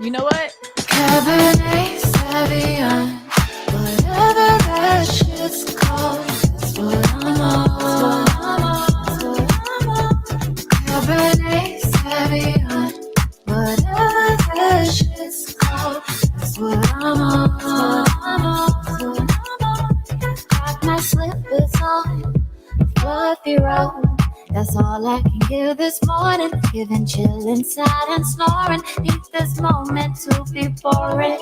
You know what? Cabernet Sauvignon, whatever that shit's called, that's what I'm on. Cabernet Sauvignon, whatever that shit's called, that's what I'm on. Got my slippers on, fluffy road. That's all I can give this morning. Giving chill inside and snoring. Need this moment to be boring.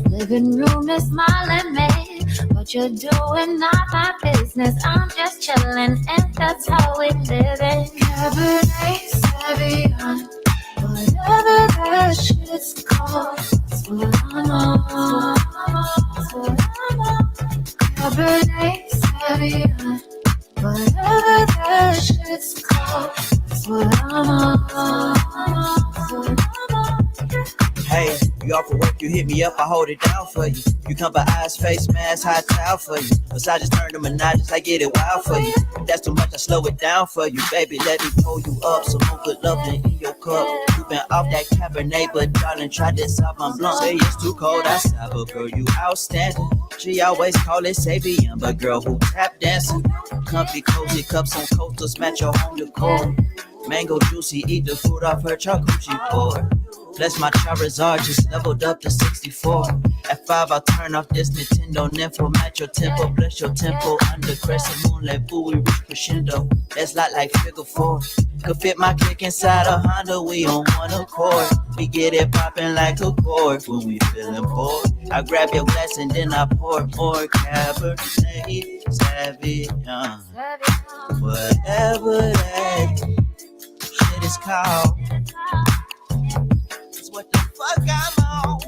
Living room is my limit. What you're doing, not my business. I'm just chilling, and that's how we live it. Cabernet Sauvignon, whatever that shit's called, that's what I'm on. Cabernet Sauvignon, whatever that shit's called, that's what I'm on. Hey, you off for work, you hit me up, I hold it down for you. You come by eyes, face, mask, hot towel for you. Massages turn to menages, I get it wild for you. If that's too much, I slow it down for you. Baby, let me pull you up, some more good loving in your cup. You been off that Cabernet, but darling, try this out, my blunt. Say it's too cold outside, but girl, you outstanding. She always call it Sauvignon, but girl, who tap dancing? Comfy, cozy cups on coasters, match your home decor. Mango juicy, eat the fruit off her charcuterie board. Bless my Charizard, just leveled up to 64. At 5, I'll turn off this Nintendo Nympho. Match your tempo, bless your tempo. Under crescent moonlight, boo, we reach crescendo. That's like figure 4. Could fit my click inside a Honda, we on one accord. We get it popping like a chord when we feeling bored. I grab your glass and then I pour more Cabernet Sauvignon. Whatever that shit is called. What the fuck I'm on?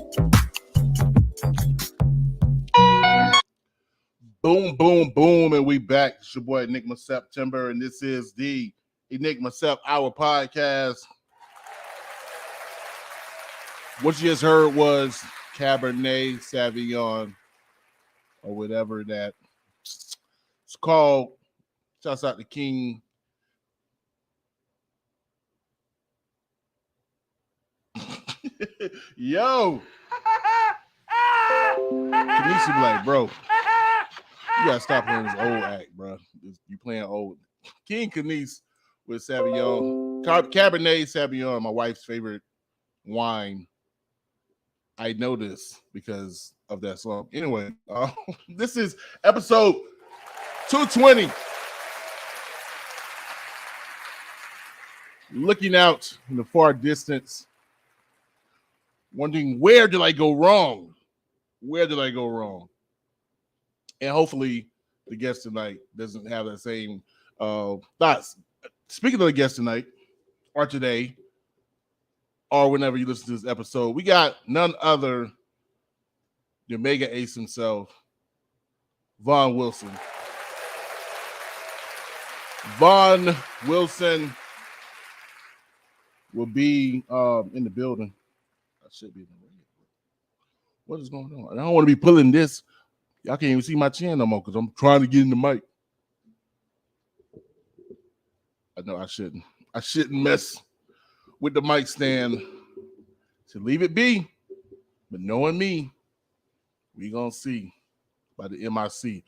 Boom, boom, boom, and we back. It's your boy Enigma September, and this is the Enigma Sept Hour podcast. What you just heard was Cabernet Sauvignon, or whatever that it's called. Shouts out to King. Yo, Kanise be like, bro, you gotta stop playing this old act, bro. You playing old. King Kanise with Sauvignon, Cabernet Sauvignon, my wife's favorite wine. I know this because of that song. Anyway, this is episode 220. Looking out in the far distance, wondering where did I go wrong? Where did I go wrong? And hopefully the guest tonight doesn't have that same thoughts. Speaking of the guest tonight, or today, or whenever you listen to this episode, we got none other than MegaAce himself, Vaughn Wilson. Vaughn Wilson will be in the building. I should be in the radio. What is going on? I don't want to be pulling this. Y'all can't even see my chin no more because I'm trying to get in the mic. I know I shouldn't. I shouldn't mess with the mic stand. So leave it be. But knowing me, we gonna see by the MIC.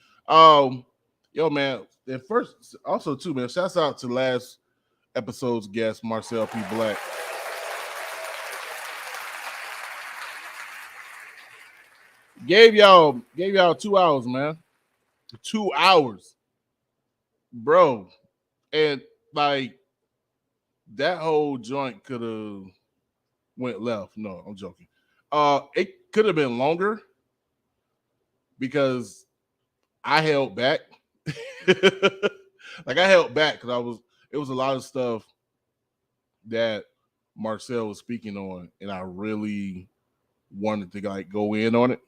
Yo, man. And first, also too, man. Shouts out to last episode's guest, Marcel P. Black. Gave y'all 2 hours, man. 2 hours, bro. And like that whole joint could have went left. No, I'm joking. It could have been longer because I held back. Like I held back because it was a lot of stuff that Marcel was speaking on, and I really wanted to like go in on it.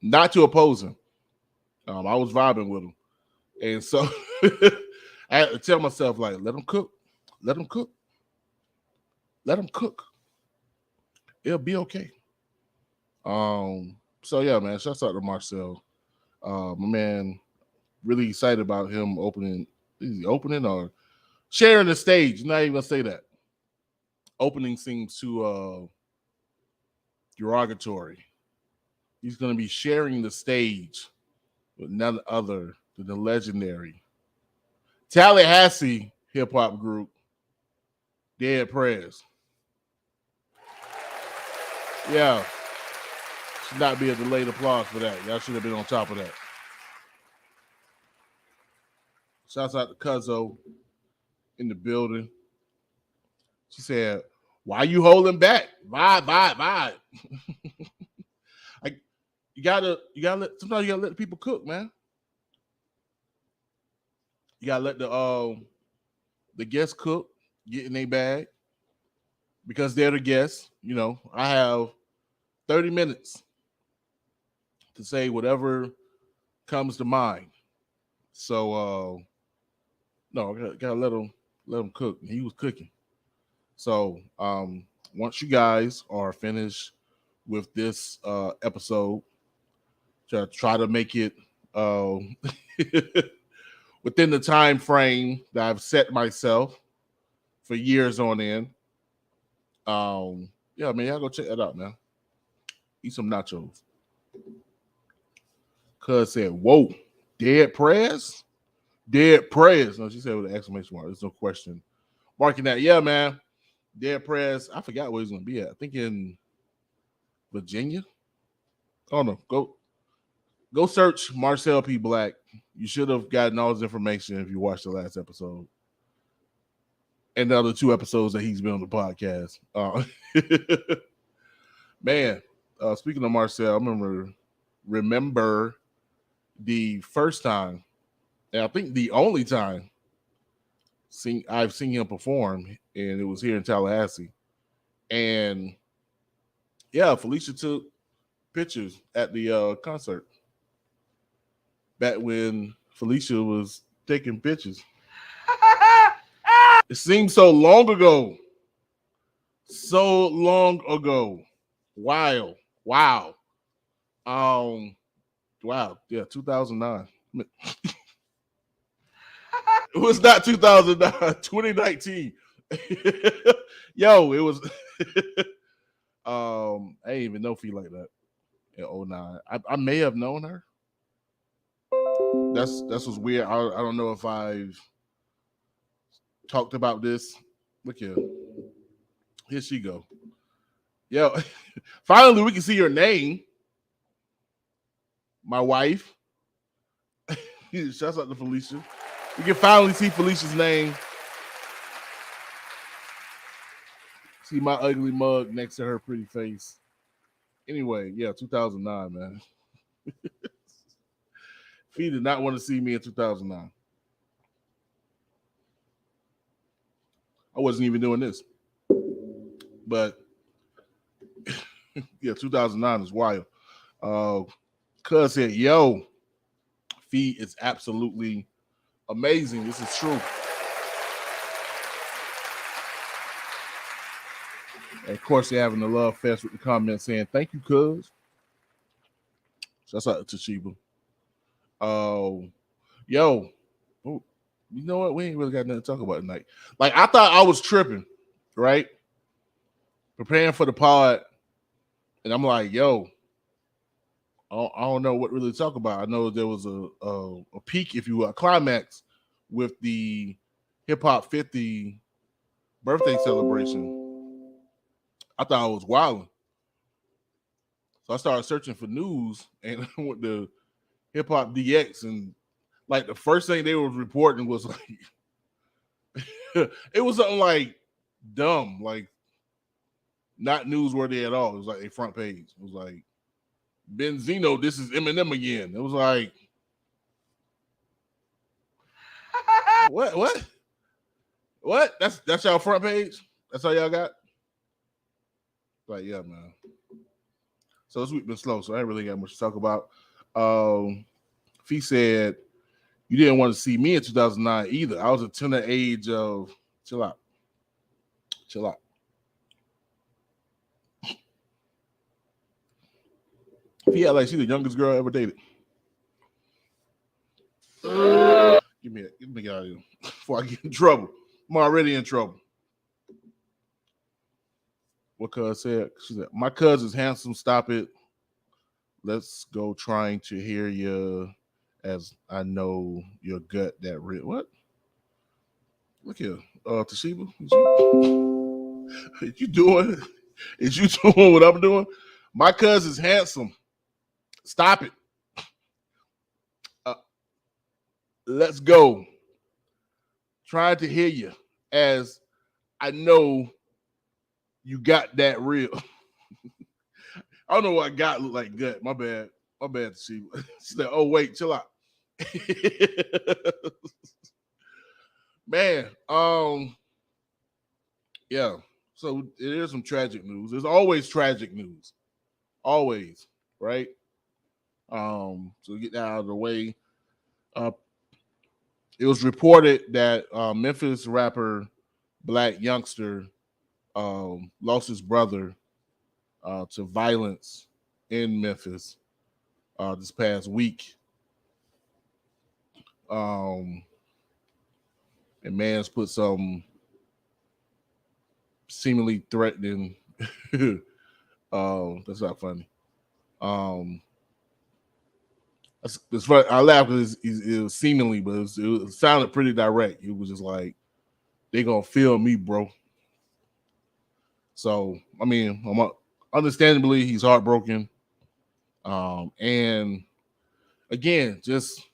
Not to oppose him. I was vibing with him. And so I had to tell myself, like, let him cook. Let him cook. Let him cook. It'll be okay. So yeah, man, shouts out to Marcel. My man, really excited about him opening. Is he opening or sharing the stage? Not even gonna say that. Opening seems too derogatory. He's going to be sharing the stage with none other than the legendary Tallahassee hip hop group, Dead Prez. Yeah. Should not be a delayed applause for that. Y'all should have been on top of that. Shouts out to Cuzzo in the building. She said, "Why you holding back? Bye. You gotta sometimes you gotta let the people cook, man. You gotta let the guests cook, get in their bag, because they're the guests. You know, I have 30 minutes to say whatever comes to mind. So no, I gotta let him cook. He was cooking. So once you guys are finished with this episode, try to make it within the time frame that I've set myself for years on end. Yeah, man, y'all go check that out, man. Eat some nachos. Cuz said, "Whoa, Dead Prez? Dead Prez." No, she said with an exclamation mark. There's no question marking that. Yeah, man. Dead Prez. I forgot where he's gonna be at. I think in Virginia. Oh no, go search Marcel P. Black. You should have gotten all his information if you watched the last episode and the other 2 episodes that he's been on the podcast. Man, speaking of Marcel, I remember the first time, and I think the only time I've seen him perform, and it was here in Tallahassee. And yeah, Felicia took pictures at the concert back when Felicia was taking pictures. It seems so long ago. So long ago. Wow. Wow. Yeah, 2009. It was not 2009, 2019. Yo, it was I didn't even know Fee like that in 2009. I may have known her. That's what's weird. I don't know if I've talked about this. Look here. Here she go. Yo, finally we can see your name. My wife. Shouts out to Felicia. We can finally see Felicia's name. See my ugly mug next to her pretty face. Anyway, yeah, 2009, man. Fee did not want to see me in 2009. I wasn't even doing this. But yeah, 2009 is wild. Cuz said, "Yo, Fee is absolutely amazing. This is true." And of course, they're having the love fest with the comments saying, "Thank you, cuz." So that's out to Toshiba. Yo, you know what? We ain't really got nothing to talk about tonight. Like, I thought I was tripping, right? Preparing for the pod, and I'm like, yo, I don't know what really to talk about. I know there was a peak, if you will, a climax with the Hip Hop 50 birthday celebration. I thought I was wilding. So I started searching for news, and I went to Hip Hop DX, and like the first thing they were reporting was like, it was something like dumb, like not newsworthy at all. It was like a front page. It was like, Benzino, this is Eminem again. It was like, what? That's y'all front page? That's all y'all got? Like, yeah, man. So this week been slow, so I ain't really got much to talk about. Fee said, "You didn't want to see me in 2009 either. I was a tender age of..." Chill out. Fee had like she's the youngest girl I ever dated. Get me out of here before I get in trouble. I'm already in trouble. what cuz said. She said, "My cousin's handsome. Stop it. Let's go trying to hear you, as I know your gut that real." What? Look here, Toshiba. Is you doing? Is you doing what I'm doing? My cousin's handsome. Stop it. Let's go. Trying to hear you, as I know you got that real. I don't know what I got look like gut. My bad. My bad, Toshiba. She said, "Oh wait, chill out." Man, yeah. So it is some tragic news. There's always tragic news. Always, right? So get that out of the way. It was reported that Memphis rapper Blac Youngsta lost his brother to violence in Memphis this past week. And man's put some seemingly threatening. That's not funny. It's funny. I laugh because it was seemingly, but it sounded pretty direct. It was just like, "They gonna feel me, bro." So I mean, understandably, he's heartbroken. And again, just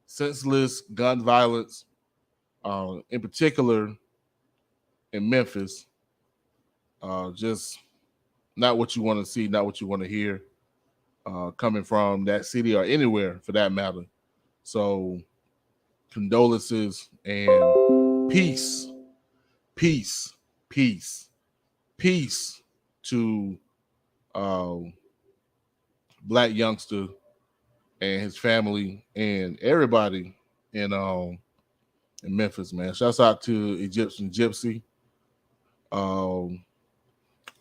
senseless gun violence, in particular in Memphis. Just not what you want to see, not what you want to hear, coming from that city or anywhere for that matter. So condolences and peace, peace, peace, peace to Blac Youngsta and his family and everybody in Memphis, man. Shouts out to Egyptian Gypsy.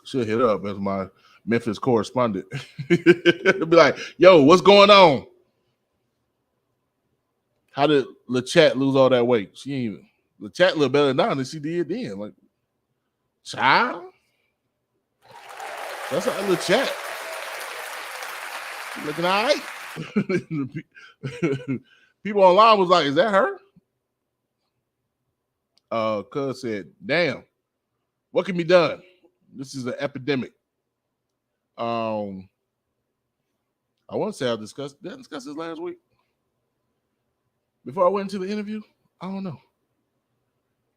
Should hit up as my Memphis correspondent. Be like, "Yo, what's going on? How did LeChat lose all that weight? She ain't even LeChat look better now than she did then. Like, child, that's how LeChat looking all right." People online was like, "Is that her?" Cuz said, "Damn, what can be done? This is an epidemic." I want to say did I discuss this last week? Before I went into the interview? I don't know.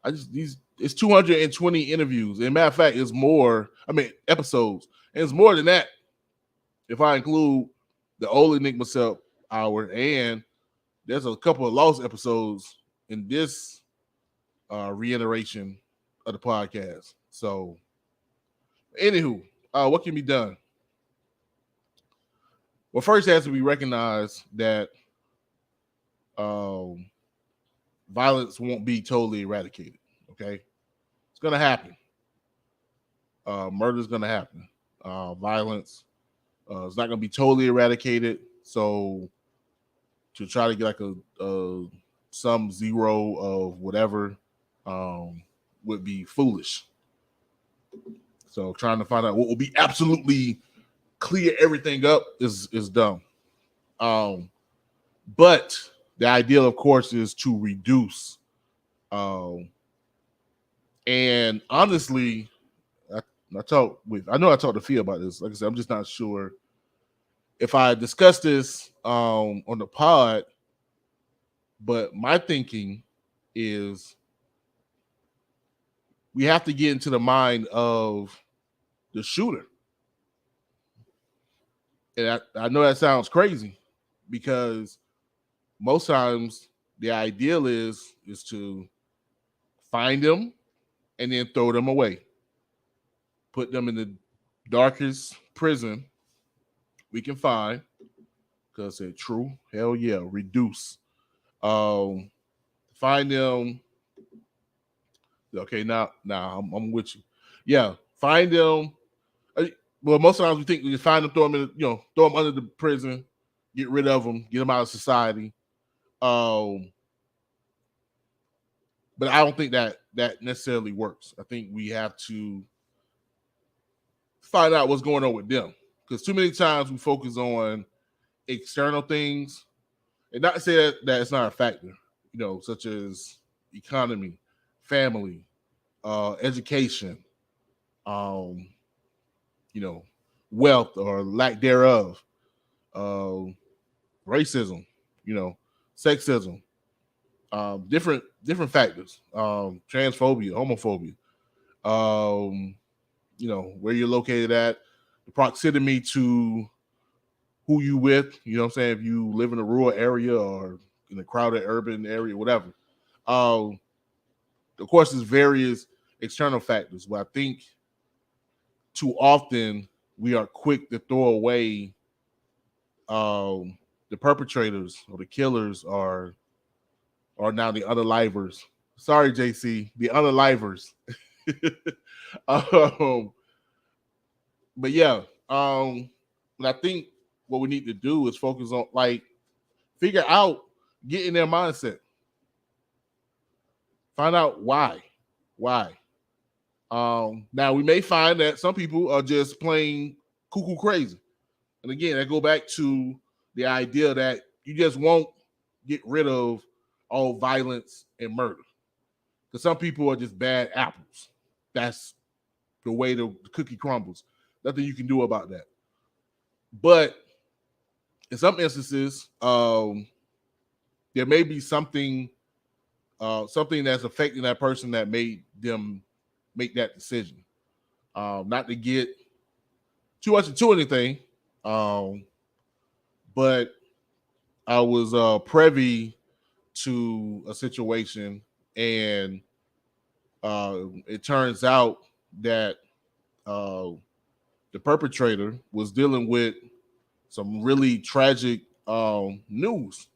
It's 220 interviews. And matter of fact, it's more, episodes. And it's more than that. If I include the old Enigma Sept Hour, and there's a couple of lost episodes in this reiteration of the podcast. So, anywho, what can be done? Well, first it has to be recognized that violence won't be totally eradicated. Okay, it's gonna happen. Murder is gonna happen. Violence is not gonna be totally eradicated. So to try to get like a some zero of whatever would be foolish. So trying to find out what will be absolutely clear everything up is dumb. But the ideal, of course, is to reduce. And honestly, I know I talked to Fia about this. Like I said, I'm just not sure if I discussed this on the pod. But my thinking is we have to get into the mind of the shooter. And I know that sounds crazy because most times the ideal is to find them and then throw them away. Put them in the darkest prison we can find. Because it's true. Hell yeah. Reduce. Find them. Okay, now I'm with you. Yeah, find them. Well, most times we think we just find them, throw them throw them under the prison, get rid of them, get them out of society. But I don't think that necessarily works. I think we have to find out what's going on with them. Because too many times we focus on external things, and not to say that it's not a factor, such as economy, family, education, wealth or lack thereof, racism, sexism, different factors, transphobia, homophobia, where you're located at, the proximity to who you with, if you live in a rural area or in a crowded urban area, whatever. Of course, there's various external factors, but I think too often we are quick to throw away the perpetrators or the killers are now the unalivers. Sorry, JC, the unalivers. But yeah, but I think what we need to do is focus on, figure out, get in their mindset, find out why. Now we may find that some people are just plain cuckoo crazy, and again, I go back to the idea that you just won't get rid of all violence and murder, because some people are just bad apples. That's the way the cookie crumbles. Nothing you can do about that. But in some instances, there may be something that's affecting that person that made them make that decision. Not to get too much into anything, but I was privy to a situation, and it turns out that the perpetrator was dealing with some really tragic news,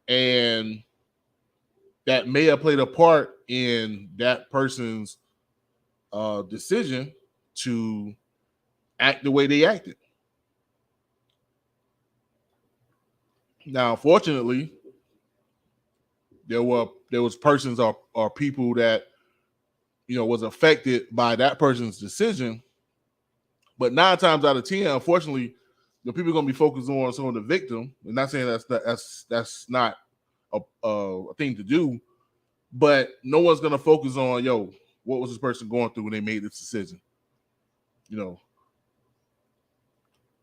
and that may have played a part in that person's decision to act the way they acted. Now, fortunately, there was persons or people that was affected by that person's decision. But 9 times out of 10, unfortunately, people are going to be focused on some of the victim. I'm not saying that's not a thing to do, but no one's going to focus on, what was this person going through when they made this decision?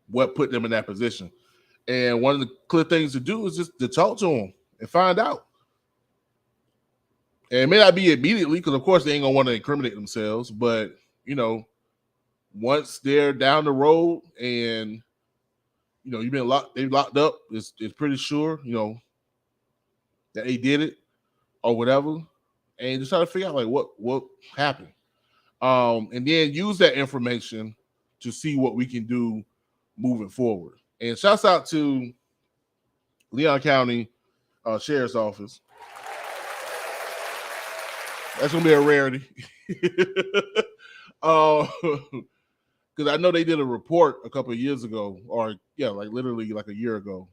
What put them in that position? And one of the clear things to do is just to talk to them and find out. And it may not be immediately, because of course they ain't going to want to incriminate themselves, but, once they're down the road and they've locked up, it's pretty sure that they did it or whatever, and just try to figure out what happened, and then use that information to see what we can do moving forward. And shouts out to Leon County Sheriff's Office. That's gonna be a rarity. Because I know they did a report a couple of years ago, or literally a year ago.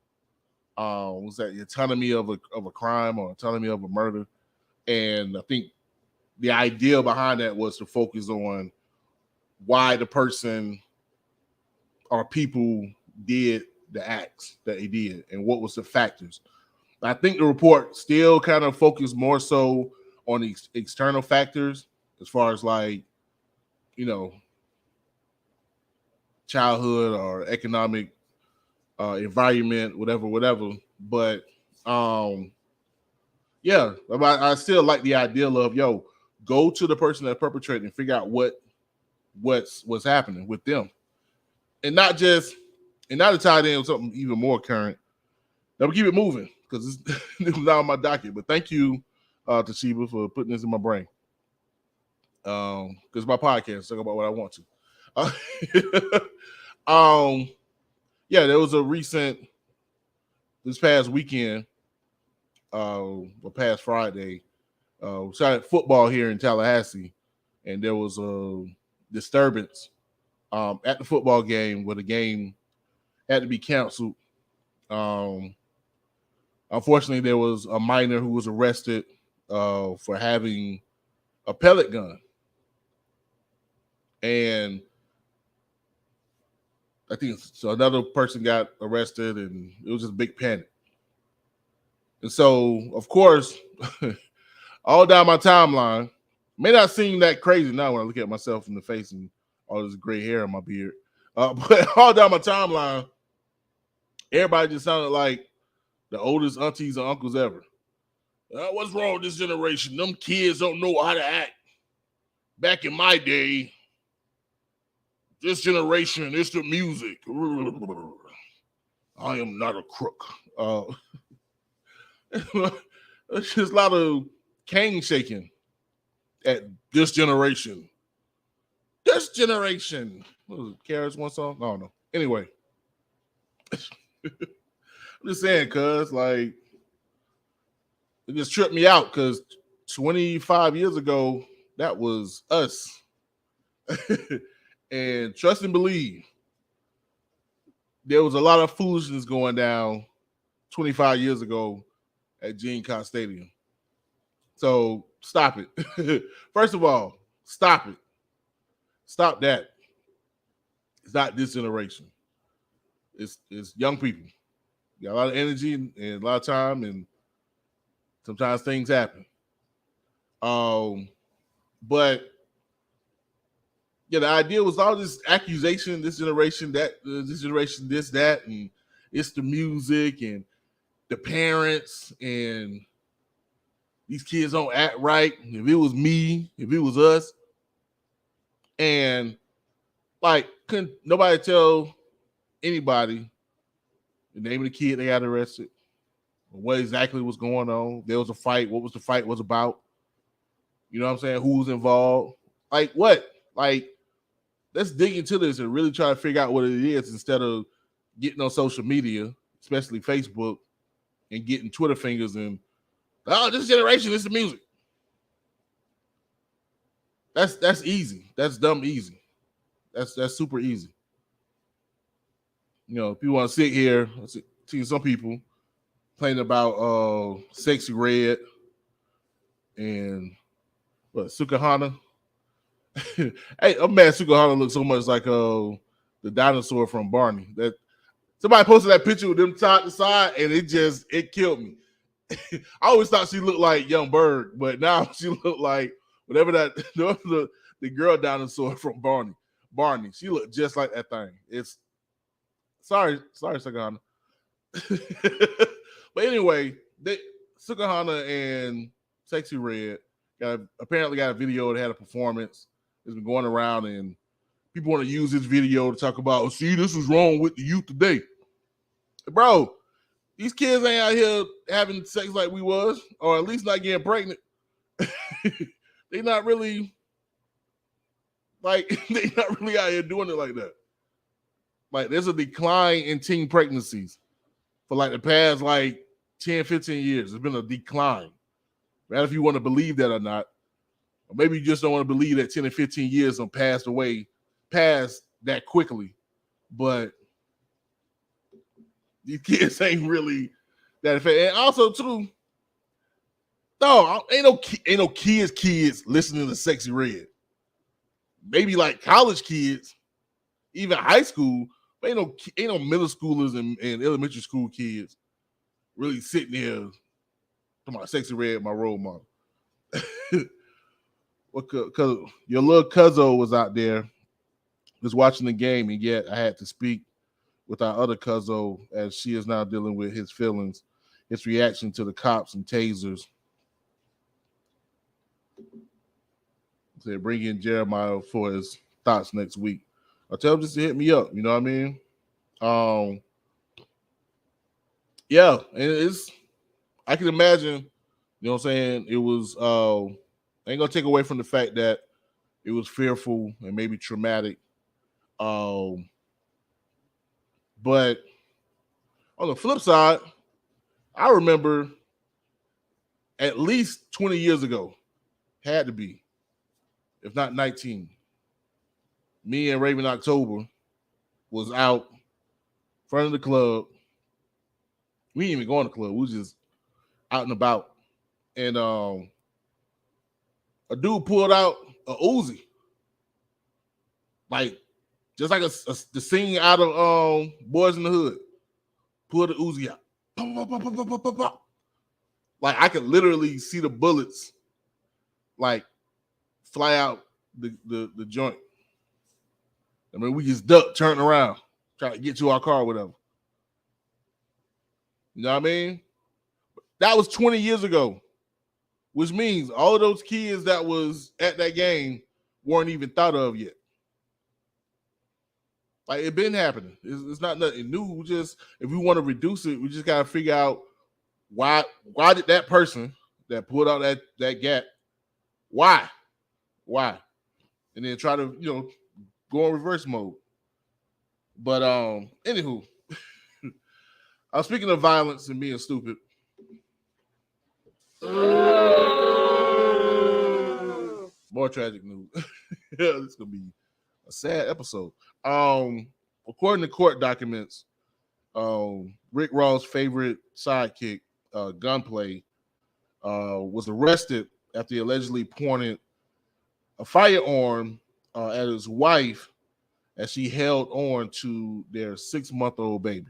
Was that the autonomy of a crime or autonomy of a murder? And I think the idea behind that was to focus on why the person or people did the acts that they did and what was the factors. I think the report still kind of focused more so on the external factors, as far as childhood or economic environment, whatever. But I still like the idea of go to the person that perpetrated and figure out what's happening with them, and not to tie it in with something even more current. Now we keep it moving because it's not on my docket. But thank you, Toshiba, for putting this in my brain. Because my podcast talk about what I want to. There was a recent this past weekend, or past Friday, started football here in Tallahassee, and there was a disturbance at the football game where the game had to be canceled. Unfortunately, there was a minor who was arrested for having a pellet gun. And I think so. Another person got arrested, and it was just a big panic. And so, of course, all down my timeline, may not seem that crazy now when I look at myself in the face and all this gray hair in my beard, but all down my timeline, everybody just sounded like the oldest aunties and uncles ever. What's wrong with this generation? Them kids don't know how to act. Back in my day, this generation, it's the music. I am not a crook. It's just a lot of cane shaking at this generation. This generation. What was it, Carrots one song? I don't know. Anyway. I'm just saying, cuz, like, it just tripped me out because 25 years ago, that was us. And trust and believe, there was a lot of foolishness going down 25 years ago at Gene Cox Stadium. So stop it. First of all, stop it. Stop that. It's not this generation. It's young people. You got a lot of energy and a lot of time, and sometimes things happen. But yeah, the idea was all this accusation, this generation, that, this generation, this, that, and it's the music and the parents, and these kids don't act right. If it was me, if it was us, and like, couldn't nobody tell anybody the name of the kid they got arrested, what exactly was going on. There was a fight. What was the fight was about? You know what I'm saying? Who was involved? Like what? Like, let's dig into this and really try to figure out what it is instead of getting on social media, especially Facebook, and getting Twitter fingers and, oh, this generation, this is the music. That's easy. That's dumb easy. That's super easy. You know, if you want to sit here, see some people playing about Sexy Red and what, Sukahana. Hey, I'm mad Sukahana looks so much like the dinosaur from Barney. That somebody posted that picture with them side to side, and it killed me. I always thought she looked like Young Bird, but now she looked like whatever that the girl dinosaur from Barney. She looked just like that thing. It's sorry, Sukahana. But anyway, Sukahana and Sexy Red apparently got a video that had a performance. It's been going around, and people want to use this video to talk about, see, this is wrong with the youth today. Bro, these kids ain't out here having sex like we was, or at least not getting pregnant. They not really out here doing it like that. Like, there's a decline in teen pregnancies for like the past like 10, 15 years. There's been a decline. Matter if you want to believe that or not. Or maybe you just don't want to believe that 10 and 15 years have passed that quickly. But these kids ain't really that effective. And also, too, no, ain't no kids listening to Sexy Red. Maybe like college kids, even high school, but ain't no middle schoolers and elementary school kids really sitting there talking about Sexy Red, my role model. Well, because your little cuzzo was out there just watching the game, and yet I had to speak with our other cuzzo as she is now dealing with his feelings, his reaction to the cops and tasers. Said bring in Jeremiah for his thoughts next week. I'll tell him just to hit me up. You know what I mean? Yeah, and I can imagine, you know what I'm saying? It was ain't gonna take away from the fact that it was fearful and maybe traumatic. But on the flip side, I remember at least 20 years ago, had to be, if not 19, me and Raven October was out front of the club. We didn't even go in the club. We was just out and about. And a dude pulled out a Uzi. Like, Just like the scene out of Boys in the Hood. Pull the Uzi out. Pop, pop, pop, pop, pop, pop, pop. Like I could literally see the bullets like fly out the joint. I mean, we just duck, turn around, try to get to our car or whatever. You know what I mean? That was 20 years ago, which means all of those kids that was at that game weren't even thought of yet. Like it been happening. It's not nothing new. We just, if we want to reduce it, we just gotta figure out why did that person that pulled out that gap, why, and then try to go in reverse mode. But anywho, I was speaking of violence and being stupid. More tragic news. This is gonna be a sad episode. According to court documents, Rick Ross' favorite sidekick, Gunplay, was arrested after he allegedly pointed a firearm at his wife as she held on to their 6-month-old baby.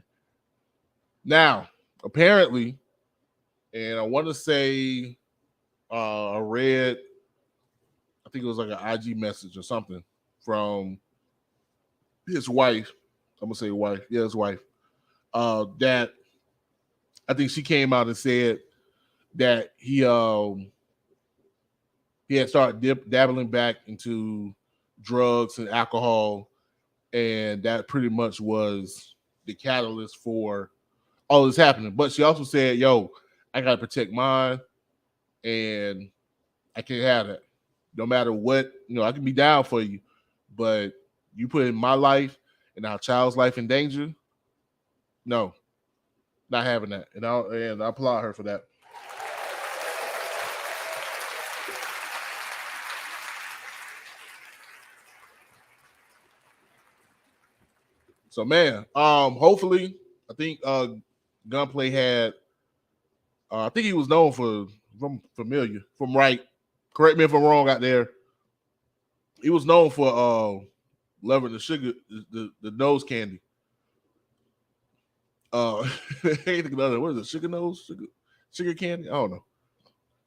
Now, apparently, and I want to say I read, I think it was like an IG message or something from his wife. I'm going to say wife. Yeah, his wife. That I think she came out and said that he had started dabbling back into drugs and alcohol, and that pretty much was the catalyst for all this happening. But she also said, yo, I got to protect mine, and I can't have that. No matter what, I can be down for you, but you put in my life and our child's life in danger, no, not having that. And I applaud her for that. So man, hopefully, I think Gunplay had, I think he was known from right. Correct me if I'm wrong out there. He was known for loving the sugar, the nose candy. I can't think of another. What is it? Sugar nose? Sugar candy? I don't know.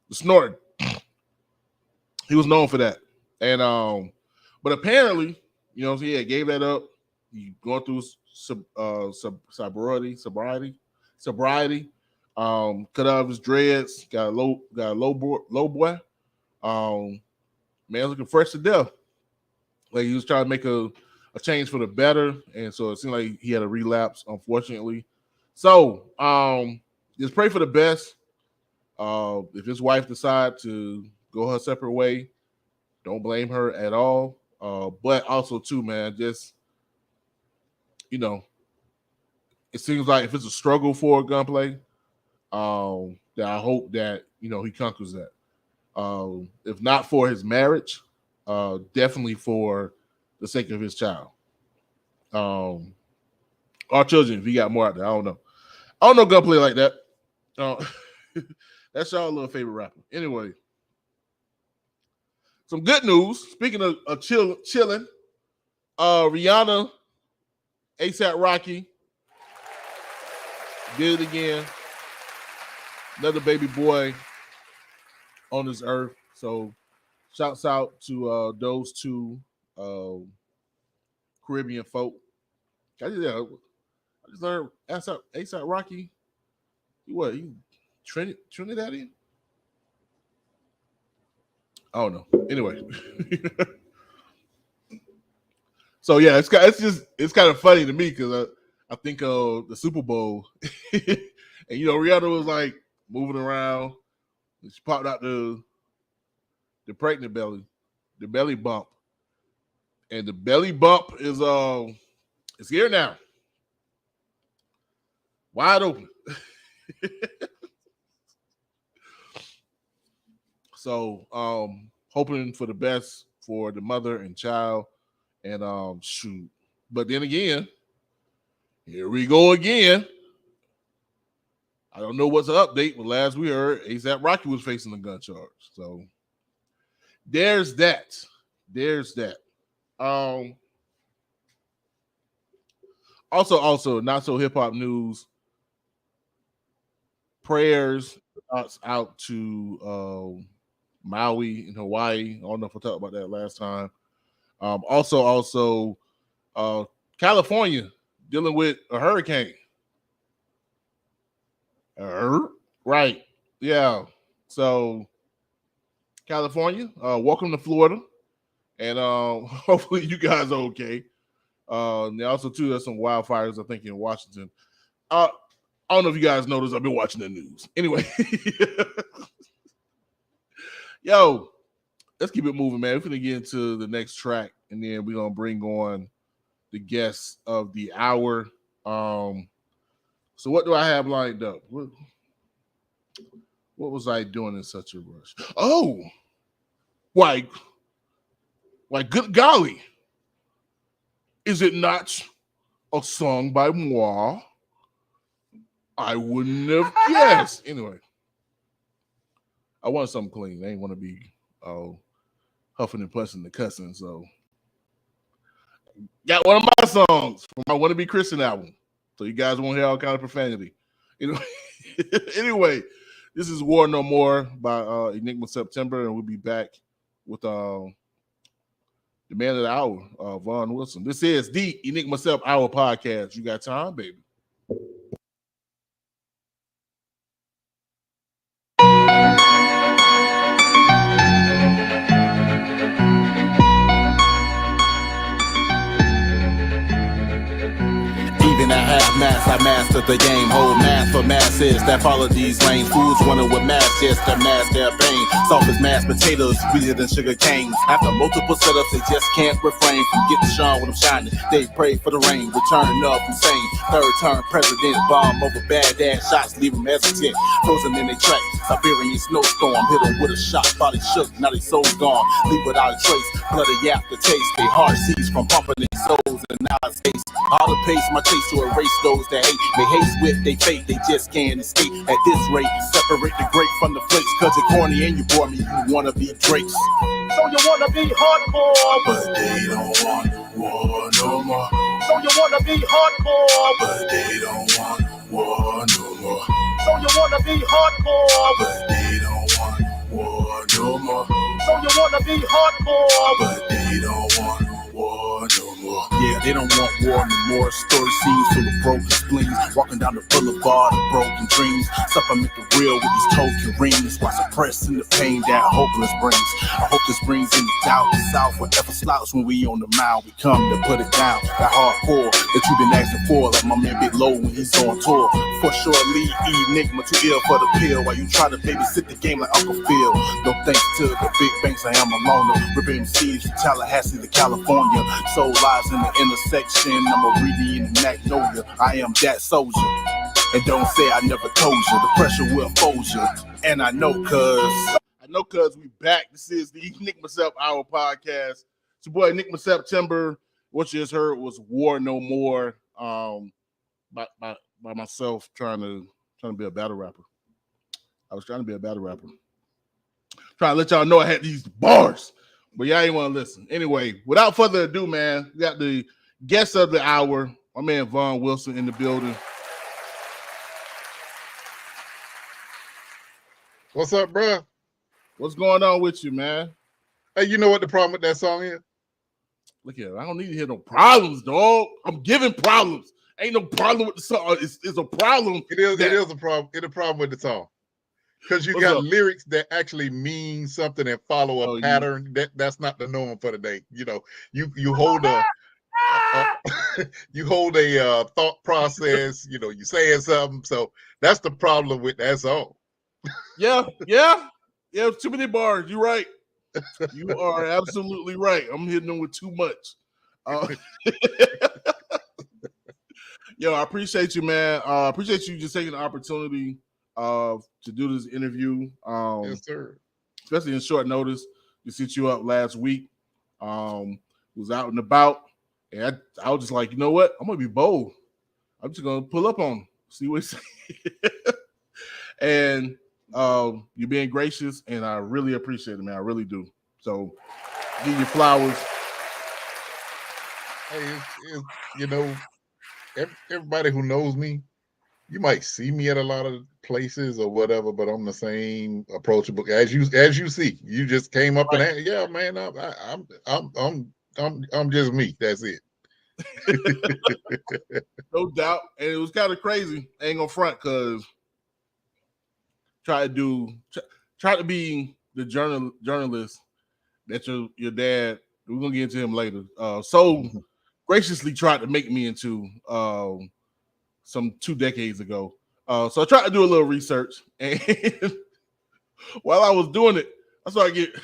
The snorting. He was known for that. And but apparently, he gave that up. He going through sobriety. Cut off his dreads. Got a low boy. Man looking fresh to death. Like he was trying to make a change for the better, and so it seemed like he had a relapse, unfortunately. So just pray for the best. If his wife decides to go her separate way, don't blame her at all. But also too, man, just it seems like if it's a struggle for Gunplay, that I hope that he conquers that. If not for his marriage, definitely for the sake of his child. Our children, if he got more out there, I don't know. I don't know Gunplay like that. That's y'all little favorite rapper. Anyway, some good news. Speaking of chilling, Rihanna, ASAP Rocky did it again. Another baby boy on this earth. So shouts out to those two Caribbean folk. I just learned ASAP Rocky. He Trinidadian? I don't know. Anyway. So yeah, it's kind of funny to me because I think of the Super Bowl. And Rihanna was like moving around. And she popped out the pregnant belly, the belly bump. And the belly bump is it's here now. Wide open. So hoping for the best for the mother and child. And shoot. But then again, here we go again. I don't know what's the update, but last we heard, ASAP Rocky was facing a gun charge. So there's that. Also, not so hip hop news. Prayers out to Maui in Hawaii. I don't know if I talked about that last time. Also, California dealing with a hurricane. Right. Yeah. So California, welcome to Florida. And hopefully you guys are okay. And also, too, there's some wildfires, I think, in Washington. I don't know if you guys noticed. I've been watching the news. Anyway. Yo, let's keep it moving, man. We're going to get into the next track, and then we're going to bring on the guests of the hour. So what do I have lined up? What was I doing in such a rush? Oh, like good golly. Is it not a song by moi? I wouldn't have guessed. Anyway, I wanted something clean. I ain't want to be huffing and puffing and cussing. So, got one of my songs from my Wanna Be Christian album. So you guys won't hear all kind of profanity. Anyway, this is War No More by Enigma September, and we'll be back with the man of the hour, Vaughn Wilson. This is the Enigma Sept Hour podcast. You got time, baby? Even at half mass, I mastered the game. Hold math for masses that follow these lanes. Fools wonder what mass is to mask their pain. Soft as mashed potatoes, sweeter than sugar canes. After multiple setups, they just can't refrain from getting shone when I'm shining. They pray for the rain, return up insane. Third term president, bomb over bad ass shots, leave them hesitant. Frozen in their tracks, Siberian snowstorm. Hit them with a shot, body shook, now they soul's gone. Leave without a trace, bloody aftertaste. They heart seized from pumping their souls, and now it's haste. How to pace my chase to erase those that hate. They haste with they fate, they just can't escape. At this rate, separate the grape from the flakes. Cause you're corny and you bore me, you wanna be Drakes. So you wanna be hardcore, but they don't want war no more. So you wanna be hardcore, but they don't want war no more. So you wanna be hardcore, but they don't want war no more. So you wanna be hardcore, but they don't want war no more. Yeah, they don't want war no more. Story scenes full of broken spleens. Walking down the boulevard of broken dreams. Supplement the real with these token rings. While suppressing the pain that hopeless brings. I hope this brings any doubt. The South forever slouch when we on the mound. We come to put it down. That hardcore that you've been asking for. Like my man Big Low when he's on tour. For sure, lead Enigma too ill for the pill. While you try to babysit the game like Uncle Phil. No thanks to the big banks, I am a loner. Ripping MCs from Tallahassee to California. Soul lies in the intersection. I'm a Reedy in the Magnolia. I am that soldier. And don't say I never told you. The pressure will fold you. And I know cuz We back. This is the Enigma Sept Hour podcast. It's your boy Enigma September. What you just heard was War No More. By myself trying to be a battle rapper. I was trying to be a battle rapper. Trying to let y'all know I had these bars. But y'all ain't want to listen. Anyway, without further ado, man, we got the guest of the hour, my man Vaughn Wilson in the building. What's up, bro? What's going on with you, man? Hey, you know what the problem with that song is? Look here, I don't need to hear no problems, dog. I'm giving problems. Ain't no problem with the song. It's a problem. It is a problem. It's a problem with the song. Because you got lyrics that actually mean something and follow a pattern. That's not the norm for the day. You know, you hold a you hold a thought process. You know, you saying something. So that's the problem with that song. Yeah. Too many bars. You're right. You are absolutely right. I'm hitting them with too much. Yo, I appreciate you, man. I appreciate you just taking the opportunity to do this interview. Yes, sir. Especially in short notice. We set you up last week. Was out and about. And I was just like, you know what? I'm going to be bold. I'm just going to pull up on him. See what he says. And you're being gracious, and I really appreciate it, man. I really do. So, give you flowers. Hey, you know, everybody who knows me, you might see me at a lot of places or whatever, but I'm the same approachable as you see. You just came up and yeah, man, I'm just me. That's it. No doubt, and it was kind of crazy. I ain't gonna front because try to be the journalist that your dad. We're gonna get into him later. So graciously tried to make me into some 2 decades ago. So I tried to do a little research, and while I was doing it, I started get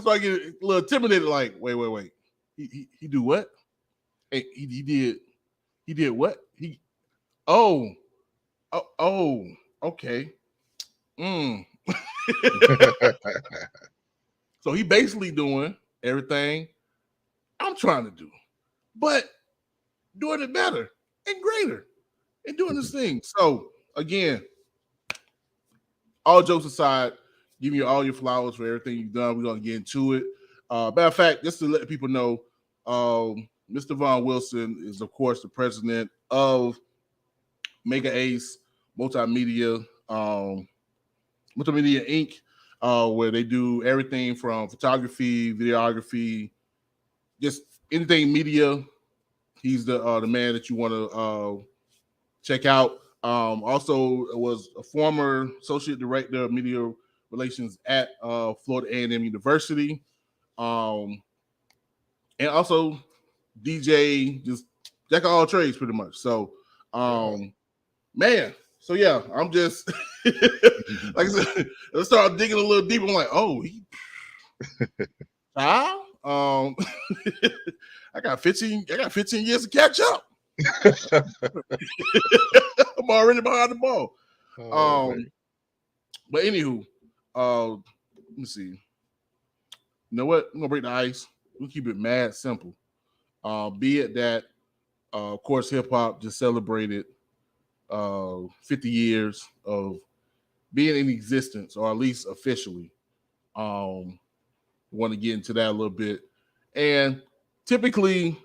a little intimidated. Like, wait, he do what? Hey, he did what? Okay. So he basically doing everything I'm trying to do, but doing it better and greater and doing this thing. So again, all jokes aside, giving you all your flowers for everything you've done. We're gonna get into it. Matter of fact, just to let people know, Mr. Vaughn Wilson is, of course, the president of MegaAce Multimedia Inc., where they do everything from photography, videography, just anything media. He's the man that you want to check out. Also was a former associate director of media relations at Florida A&M University. And also DJ, just jack of all trades pretty much. So, man, so yeah, I'm just like I said, let's start digging a little deeper. I'm like, I got 15 years to catch up. I'm already behind the ball. But anywho, let me see. You know what? I'm gonna break the ice. We'll keep it mad simple. Be it that, of course, hip hop just celebrated 50 years of being in existence, or at least officially. Want to get into that a little bit. And typically,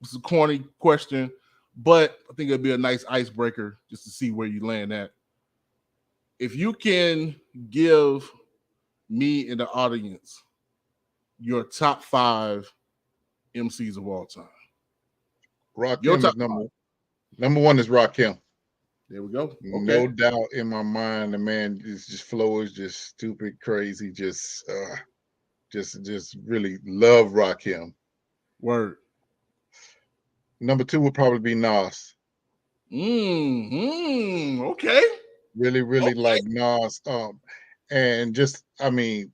it's a corny question, but I think it'll be a nice icebreaker just to see where you land at. If you can give me and the audience your top 5 MCs of all time. Rakim is number one is Rakim. There we go. Okay. No doubt in my mind, the man is just flow is just stupid, crazy, just really love Rakim. Word. Number 2 would probably be Nas. Okay. Really like Nas. And just, I mean,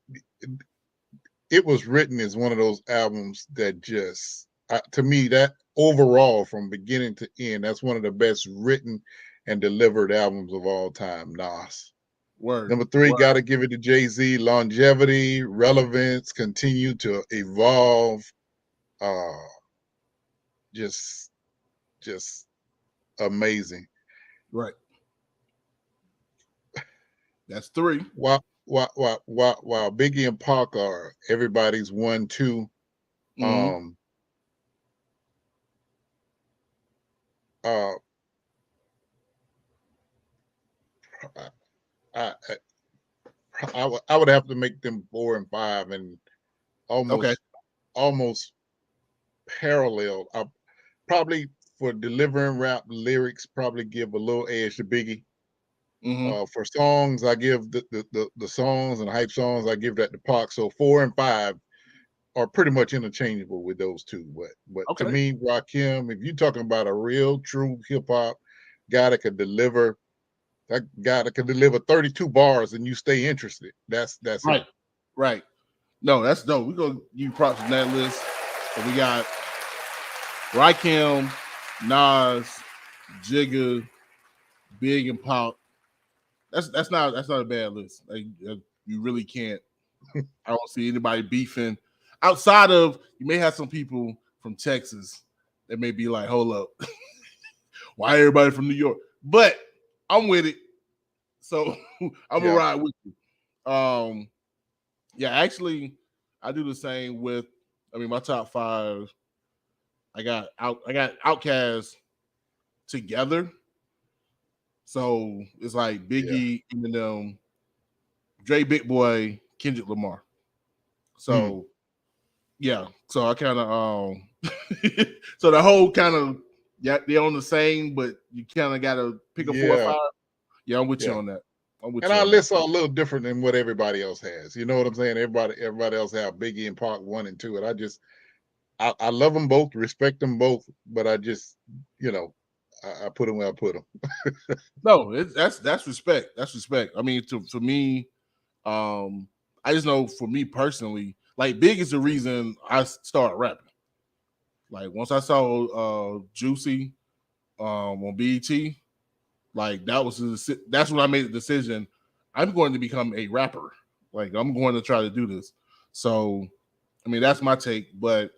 it was written as one of those albums that just, to me, that overall from beginning to end, that's one of the best written and delivered albums of all time. Nas. Word. Number 3, got to give it to Jay-Z. Longevity, relevance, continue to evolve. Just amazing. Right. That's 3. While Biggie and Pac are everybody's 1, 2. I would have to make them 4 and 5 and almost parallel. I probably for delivering rap lyrics, probably give a little edge to Biggie. For songs, I give the songs and hype songs, I give that to Pac. So 4 and 5 are pretty much interchangeable with those two. But to me, Rakim, if you're talking about a real, true hip hop guy that could deliver, that guy that could deliver 32 bars and you stay interested. That's right. it. Right. No, that's dope. We're gonna give you props on that list. So we got Rakim, Nas, Jigga, Big and Pac. That's not a bad list. Like, you really can't. I don't see anybody beefing outside of, you may have some people from Texas that may be like, hold up, why everybody from New York? But I'm with it, so I'm gonna ride with you. Yeah, actually, I do the same with. I mean, my top 5. I got Outkast, together. So it's like Biggie, Eminem, Dre, Big Boy, Kendrick Lamar. So yeah, so I kind of so the whole kind of they're on the same, but you kind of got to pick a 4 or 5. Yeah, I'm with you on that. And our lists are a little different than what everybody else has. You know what I'm saying? Everybody else have Biggie and Pac 1 and 2, and I love them both, respect them both, but I just, I put them where I put them. No, that's respect. That's respect. I mean, for me, I just know for me personally, like Big is the reason I started rapping. Like once I saw Juicy on BET, like that's when I made the decision. I'm going to become a rapper. Like I'm going to try to do this. So, I mean, that's my take. But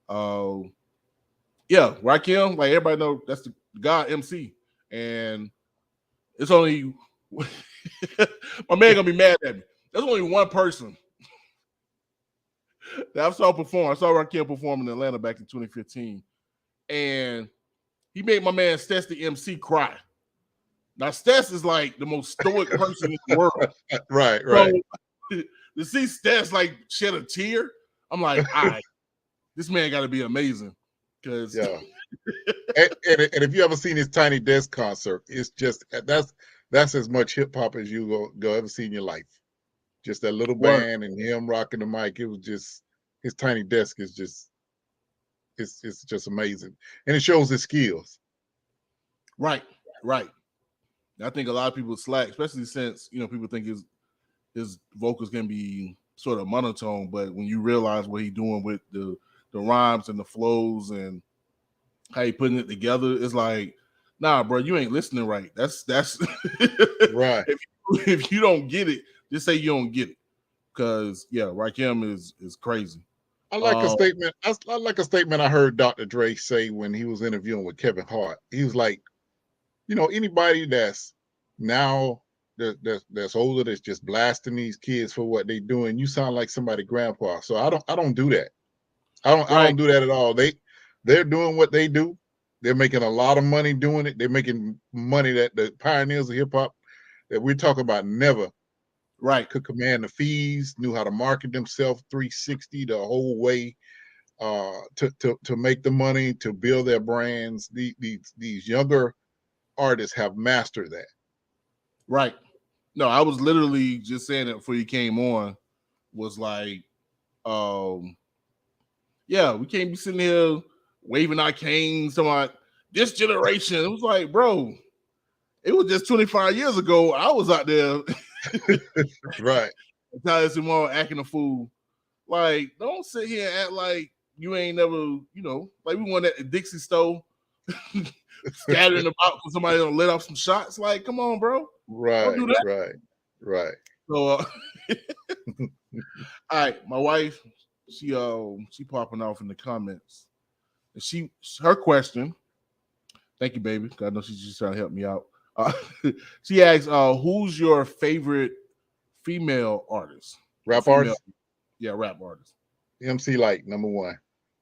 yeah, Rakim, like everybody know that's the God MC, and it's only my man gonna be mad at me. There's only one person that I saw perform. I saw Rakim perform in Atlanta back in 2015, and he made my man Stess the MC cry. Now Stess is like the most stoic person in the world. Right. So, to see Stess like shed a tear, I'm like, all right, this man got to be amazing. Because and if you ever seen his Tiny Desk concert, it's just that's as much hip hop as you go ever see in your life. Just that little band and him rocking the mic. It was just his Tiny Desk is just it's just amazing, and it shows his skills. Right. I think a lot of people slack, especially since people think his vocals can be sort of monotone, but when you realize what he's doing with the rhymes and the flows and how he putting it together, it's like, nah, bro, you ain't listening right. That's right. If you don't get it, just say you don't get it, because Rakim is crazy. I like a statement. I like a statement I heard Dr. Dre say when he was interviewing with Kevin Hart. He was like, anybody that's now that's older, that's just blasting these kids for what they doing, you sound like somebody grandpa. So I don't do that. I don't do that at all. They're doing what they do. They're making a lot of money doing it. They're making money that the pioneers of hip hop that we're talking about never could command the fees, knew how to market themselves 360 the whole way to make the money, to build their brands. These younger artists have mastered that. Right. No, I was literally just saying it before you came on. Was like, we can't be sitting here waving our canes talking about this generation. It was like, bro, it was just 25 years ago. I was out there. Right. Tallahassee Mall acting a fool. Like, don't sit here and act like you ain't never, like we won at the Dixie store, scattering about for somebody to let off some shots. Like, come on, bro. Right. Don't do that. Right. So, all right, my wife, she popping off in the comments. And her question, thank you, baby. I know she's just trying to help me out. She asks, who's your favorite female artist? Rap artist? Yeah, rap artist. MC Lyte, number one.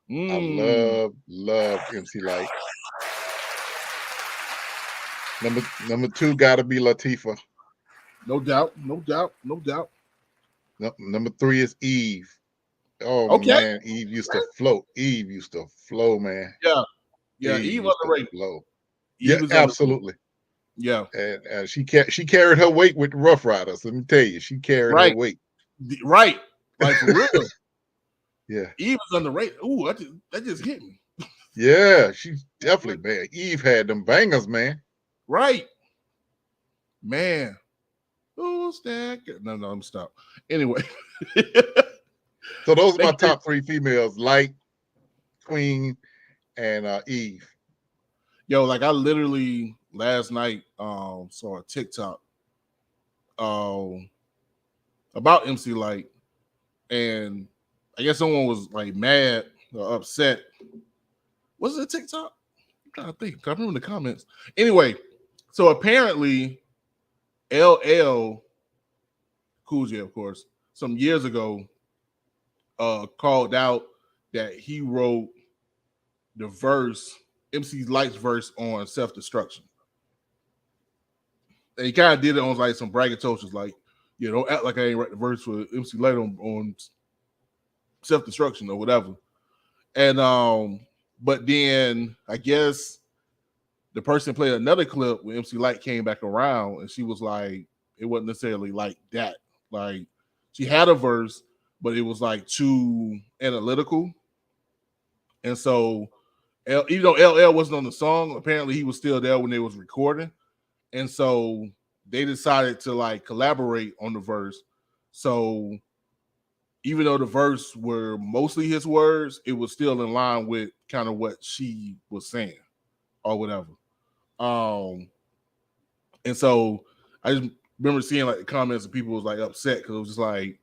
I love MC Lyte. Number two gotta be Latifah. No doubt. Number three is Eve. Oh okay. Man, Eve used to flow, man. Yeah. Eve underrated. Yeah, absolutely. Yeah, and she carried her weight with the Rough Riders. Let me tell you, she carried her weight. Right, like for real. Yeah, Eve was underrated. Ooh, that just hit me. Yeah, she's definitely, man. Eve had them bangers, man. Right, man. Who's that? No, I'm stop. Anyway, so those are my top three females: Lyte, Queen, and Eve. Yo, like I literally last night saw a TikTok about MC Lyte, and I guess someone was like mad or upset. Was it a TikTok? I'm trying to think. I remember in the comments. Anyway, so apparently LL Cool J, of course, some years ago called out that he wrote the verse MC Light's verse on Self-Destruction. And he kind of did it on like some braggadocious, like, you know, don't act like I ain't write the verse for MC Light on Self-Destruction or whatever. And but then I guess the person played another clip when MC Light came back around, and she was like, it wasn't necessarily like that. Like, she had a verse, but it was like too analytical. And so, even though LL wasn't on the song, apparently he was still there when they was recording. And so they decided to like collaborate on the verse. So even though the verse were mostly his words, it was still in line with kind of what she was saying or whatever. And so I just remember seeing like the comments and people was like upset because it was just like,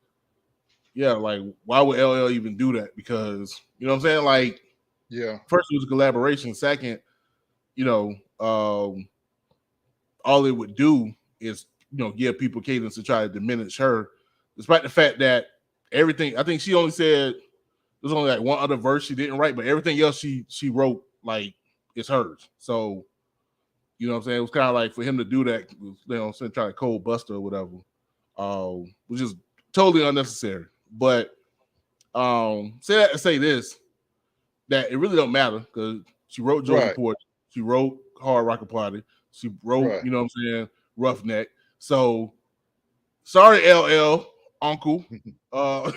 yeah, like why would LL even do that? Because you know what I'm saying? Like, yeah, first it was a collaboration. Second, you know, all it would do is, you know, give people cadence to try to diminish her, despite the fact that everything, I think she only said there's only like one other verse she didn't write, but everything else she wrote like it's hers. So, you know what I'm saying? It was kind of like for him to do that, you know, trying to cold bust her or whatever, which is totally unnecessary. But say that to say this, that it really don't matter because she wrote Georgia Porch, she wrote Hard Rocker Party, she wrote, you know what I'm saying, Roughneck. So sorry, LL Uncle, for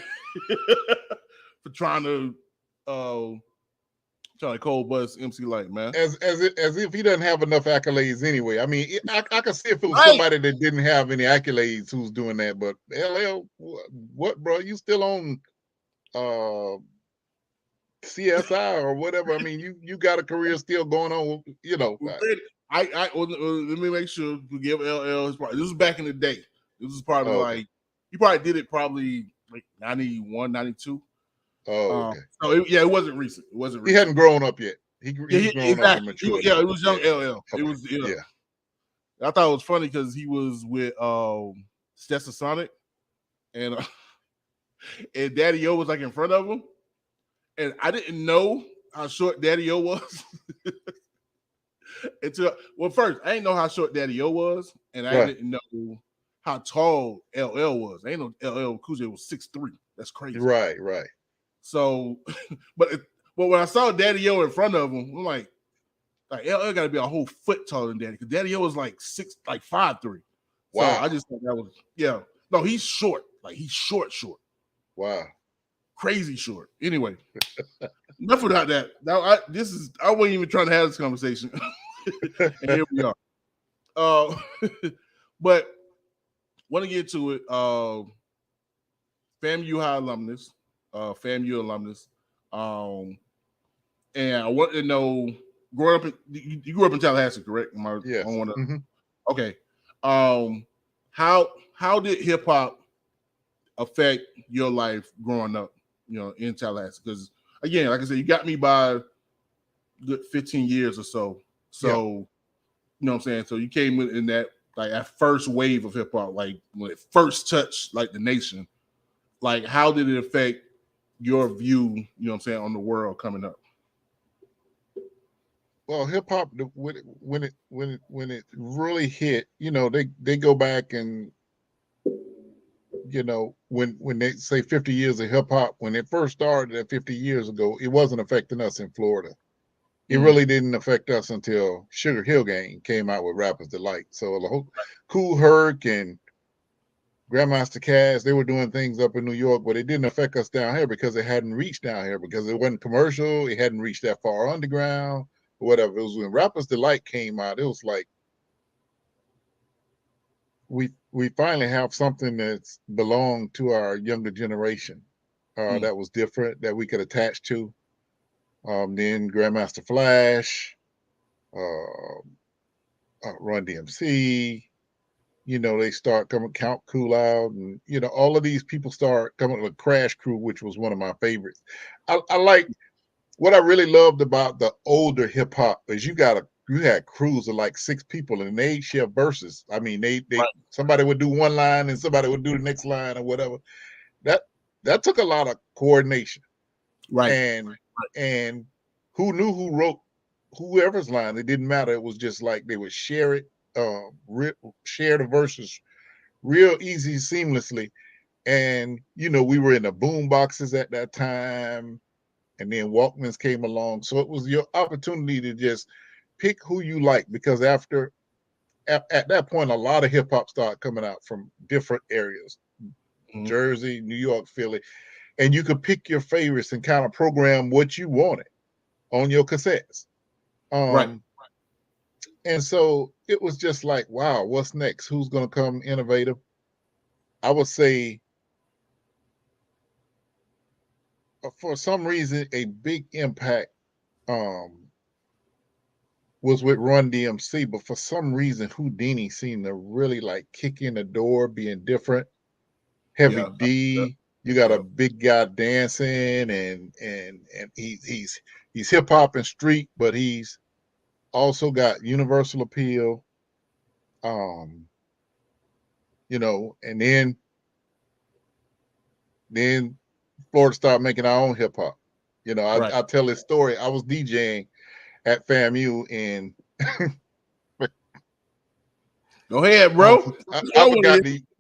trying to cold buzz MC Light, man. As if he doesn't have enough accolades anyway. I mean, I could see if it was somebody that didn't have any accolades who's doing that, but LL, what, bro? You still on CSI or whatever? I mean, you got a career still going on, you know. Let me make sure to give LL his part. This was back in the day. This was probably like, he probably did it probably like 91, 92. Oh, okay. So it wasn't recent. It wasn't recent. He hadn't grown up yet. He exactly. Up and matured. Yeah, it was young LL. Okay. It was, yeah. I thought it was funny because he was with Stetson Sonic and Daddy O was like in front of him. And I didn't know how short Daddy O was. First, I didn't know how short Daddy O was, and I didn't know how tall LL was. I didn't know LL Cool J was 6'3". That's crazy. Right. So, but when I saw Daddy O in front of him, I'm like LL got to be a whole foot taller than Daddy, because Daddy O was like 5'3". Wow. So I just thought that was, yeah. No, he's short. Like he's short. Wow. Crazy short. Anyway, enough about that. Now I wasn't even trying to have this conversation. And here we are. But want to get to it. FAMU High alumnus, FAMU alumnus. And I want to know, growing up, you grew up in Tallahassee, correct? Yeah. Okay. How did hip hop affect your life growing up, you know, in Tallahassee? Because again, like I said, you got me by good 15 years or so. So, you know what I'm saying? So you came in that, like, that first wave of hip hop, like when it first touched like the nation. Like, how did it affect your view, you know what I'm saying, on the world coming up? Well, hip hop, when it really hit, you know, they go back and, you know, when they say 50 years of hip hop, when it first started at 50 years ago, it wasn't affecting us in Florida. It really didn't affect us until Sugar Hill Gang came out with Rapper's Delight. So the whole Kool Herc and Grandmaster Caz, they were doing things up in New York, but it didn't affect us down here because it hadn't reached down here, because it wasn't commercial. It hadn't reached that far underground or whatever. It was when Rapper's Delight came out, it was like, we finally have something that's belonged to our younger generation, that was different, that we could attach to. Then Grandmaster Flash, Run DMC, you know, they start coming, Count Cool Out, and, you know, all of these people start coming with Crash Crew, which was one of my favorites. I like, what I really loved about the older hip hop is you had crews of like 6 people and they share verses. I mean, somebody would do one line and somebody would do the next line or whatever. That took a lot of coordination. Right. And who knew who whoever's line. It didn't matter. It was just like they would share it, share the verses real easy, seamlessly. And we were in the boom boxes at that time, and then Walkmans came along. So it was your opportunity to just pick who you like, because at that point, a lot of hip hop started coming out from different areas, Jersey, New York, Philly, and you could pick your favorites and kind of program what you wanted on your cassettes. Right. And so it was just like, wow, what's next? Who's going to come innovative? I would say, for some reason, a big impact was with Run DMC, but for some reason, Houdini seemed to really like kick in the door, being different. Heavy D, you got a big guy dancing, and he's hip hop and street, but he's also got universal appeal. And then Florida started making our own hip hop. I tell this story. I was DJing at FAMU in. Go ahead, bro.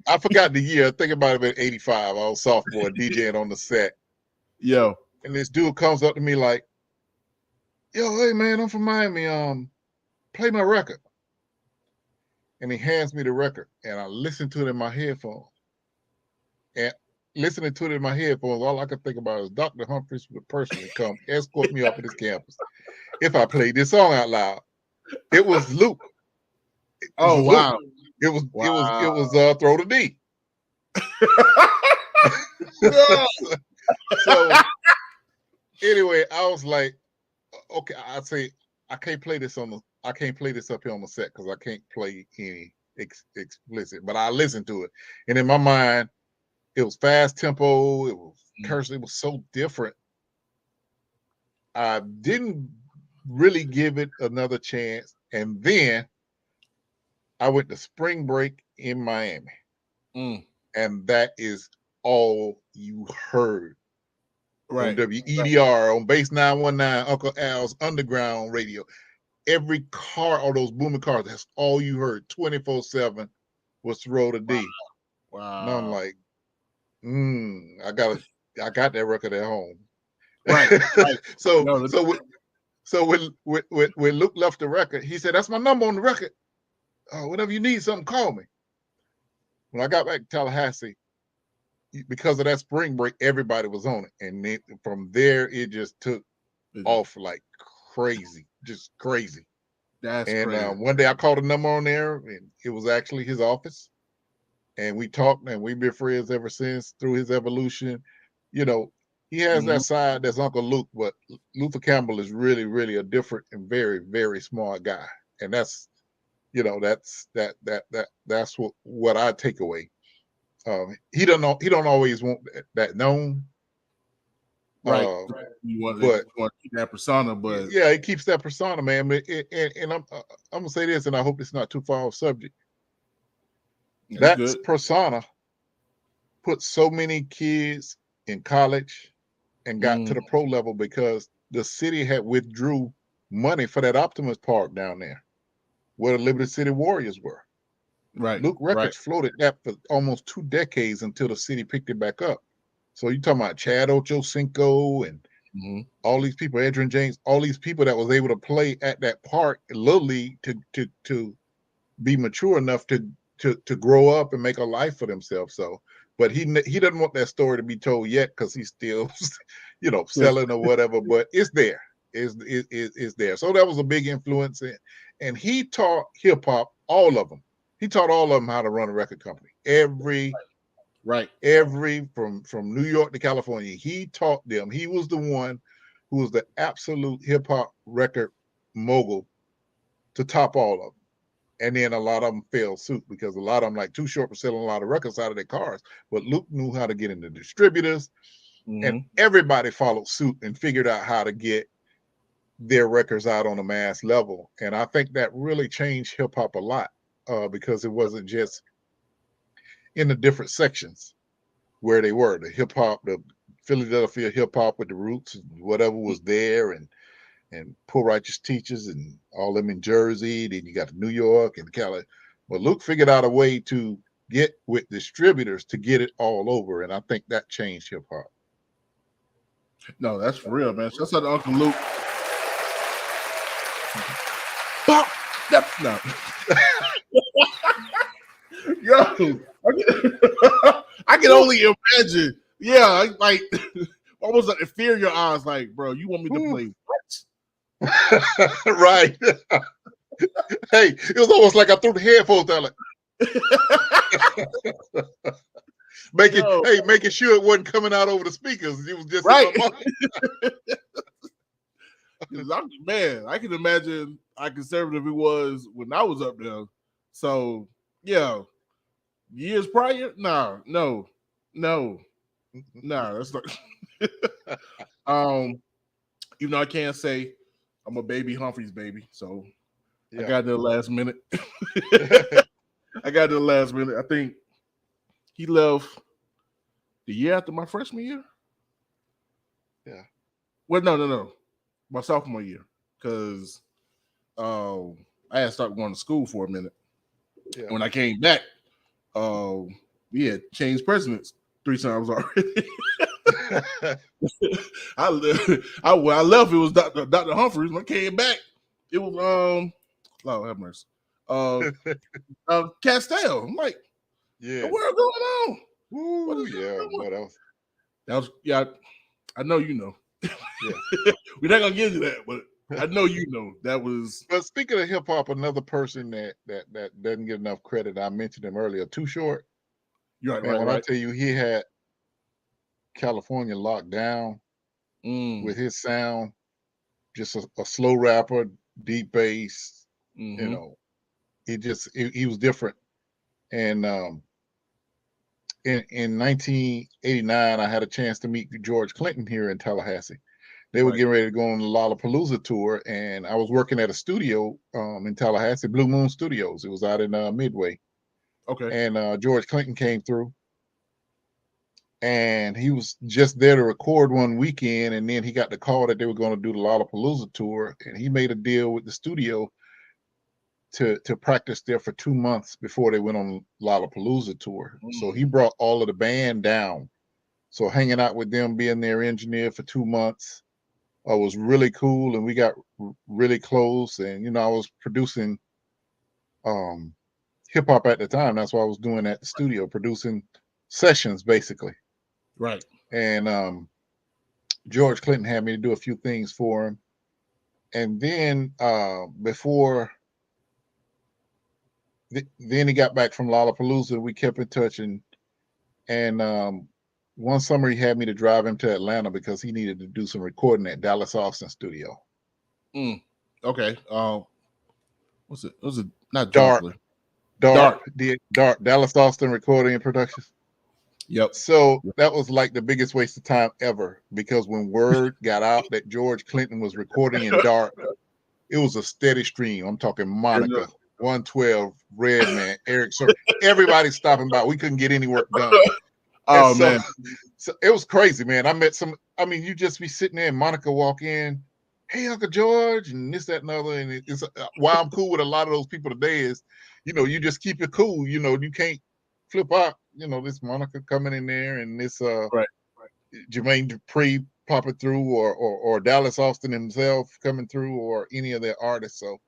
I forgot the year. I think it might have been 85. I was sophomore DJing on the set. Yo. And this dude comes up to me like, yo, hey man, I'm from Miami. Play my record. And he hands me the record, and I listen to it in my headphones. And listening to it in my headphones, all I could think about is Dr. Humphreys would personally come escort me off of this campus if I played this song out loud. It was Luke. Oh wow. It was Throw the D. So anyway, I was like, okay, I'd say I can't play this up here on the set because I can't play any explicit, but I listened to it, and in my mind, it was fast tempo. It was cursing. It was so different. I didn't really give it another chance, and then I went to spring break in Miami, and that is all you heard. Right. On WEDR, on Base 919, Uncle Al's Underground Radio. Every car, all those booming cars, that's all you heard 24/7 was Throw the D. Wow. And I'm like, I got that record at home. Right. So when Luke left the record, he said, that's my number on the record. Whenever you need something, call me. When I got back to Tallahassee, because of that spring break, everybody was on it. And from there, it just took off like crazy, just crazy. That's crazy. One day I called a number on there, and it was actually his office. And we talked, and we've been friends ever since through his evolution. He has that side that's Uncle Luke, but Luther Campbell is really, really a different and very, very smart guy. And that's what I take away. He don't always want that known. Right. You want to keep that persona, but yeah, he keeps that persona, man. And I'm gonna say this, and I hope it's not too far off subject. That persona put so many kids in college and got to the pro level because the city had withdrew money for that Optimus Park down there, where the Liberty City Warriors were. Right. Luke Records floated that for almost 2 decades until the city picked it back up. So you're talking about Chad Ochocinco and all these people, Adrian James, all these people that was able to play at that park, Little League, to be mature enough to grow up and make a life for themselves. So, but he doesn't want that story to be told yet because he's still, selling or whatever. But it's there. It's there. So that was a big influence, and he taught hip hop, all of them. He taught all of them how to run a record company. Every from New York to California, he taught them. He was the one who was the absolute hip hop record mogul to top all of them. And then a lot of them fell suit because a lot of them, like Too Short, were selling a lot of records out of their cars. But Luke knew how to get into distributors, and everybody followed suit and figured out how to get their records out on a mass level. And I think that really changed hip hop a lot. Because it wasn't just in the different sections where they were, the hip hop, the Philadelphia hip hop with the roots, whatever was there, and and Poor Righteous Teachers and all them in Jersey. Then you got New York and Cali. But Luke figured out a way to get with distributors to get it all over, and I think that changed hip hop. No, that's for real, man. Shouts out to Uncle Luke. No. Yo, I can only imagine. Yeah, like almost like fear in your eyes. Like, bro, you want me to play what? Right. Hey, it was almost like I threw the headphones down, like making sure it wasn't coming out over the speakers. It was just right. Man, I can imagine how conservative it was when I was up there. So yeah, years prior, no, that's not. Even though I can't say I'm a baby Humphreys baby, so yeah. I got to the last minute. I think he left the year after my freshman year. Yeah. Well, no. My sophomore year, because I had started going to school for a minute. Yeah. When I came back, we had changed presidents 3 times already. I left. It was Dr. Humphreys. When I came back, it was Lord have mercy. Castile. I'm like, yeah, the world going on? Ooh, yeah, what else? That was I know you know. Yeah. We're not gonna get into that, but I know you know that was. But speaking of hip hop, another person that doesn't get enough credit. I mentioned him earlier. Too Short. You're right. Man, when I tell you he had California locked down with his sound, just a slow rapper, deep bass. Mm-hmm. You know, he was different. And in 1989, I had a chance to meet George Clinton here in Tallahassee. They were getting ready to go on the Lollapalooza tour, and I was working at a studio in Tallahassee, Blue Moon Studios. It was out in Midway. Okay. And George Clinton came through, and he was just there to record one weekend, and then he got the call that they were going to do the Lollapalooza tour, and he made a deal with the studio to practice there for 2 months before they went on Lollapalooza tour. So he brought all of the band down. So hanging out with them, being their engineer for 2 months, was really cool, and we got really close. And I was producing hip hop at the time. That's what I was doing at the studio, producing sessions basically. Right. And George Clinton had me to do a few things for him. And then then he got back from Lollapalooza. We kept in touch, and one summer he had me to drive him to Atlanta because he needed to do some recording at Dallas Austin studio. Okay. Was it not Dark? Dallas Austin Recording and Productions. Yep. So that was like the biggest waste of time ever, because when word got out that George Clinton was recording in Dark, it was a steady stream. I'm talking Monica, 112, Redman, Eric, so everybody stopping by. We couldn't get any work done. Man. So it was crazy, man. I met you just be sitting there and Monica walk in, hey, Uncle George, and this, that, and other. And it's why I'm cool with a lot of those people today is, you just keep it cool. You can't flip out, this Monica coming in there and this Jermaine Dupri popping through or Dallas Austin himself coming through or any of their artists. So,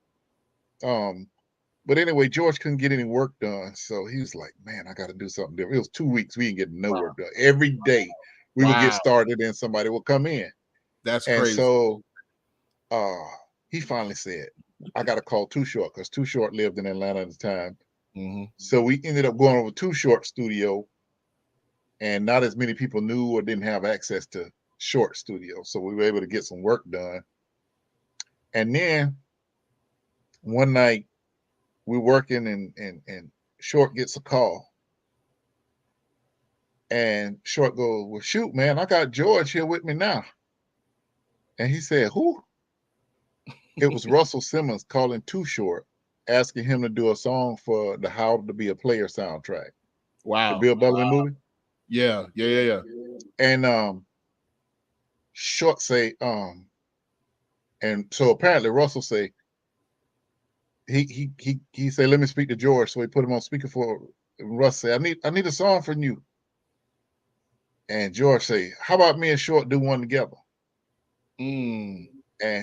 but anyway, George couldn't get any work done. So he was like, man, I got to do something different. It was 2 weeks. We didn't get no work done. Every day we would get started and somebody would come in. That's crazy. So he finally said, I got to call Too Short, because Too Short lived in Atlanta at the time. Mm-hmm. So we ended up going over Too Short studio, and not as many people knew or didn't have access to Short studio. So we were able to get some work done. And then one night, we're working and Short gets a call. And Short goes, well, shoot, man, I got George here with me now. And he said, who? It was Russell Simmons calling Too Short, asking him to do a song for the How to Be a Player soundtrack. Wow. The Bill Bellamy movie? Yeah. And Short say, And so apparently Russell say, he said, let me speak to George. So he put him on speaker for, and Russ said, I need a song from you. And George say, how about me and Short do one together? And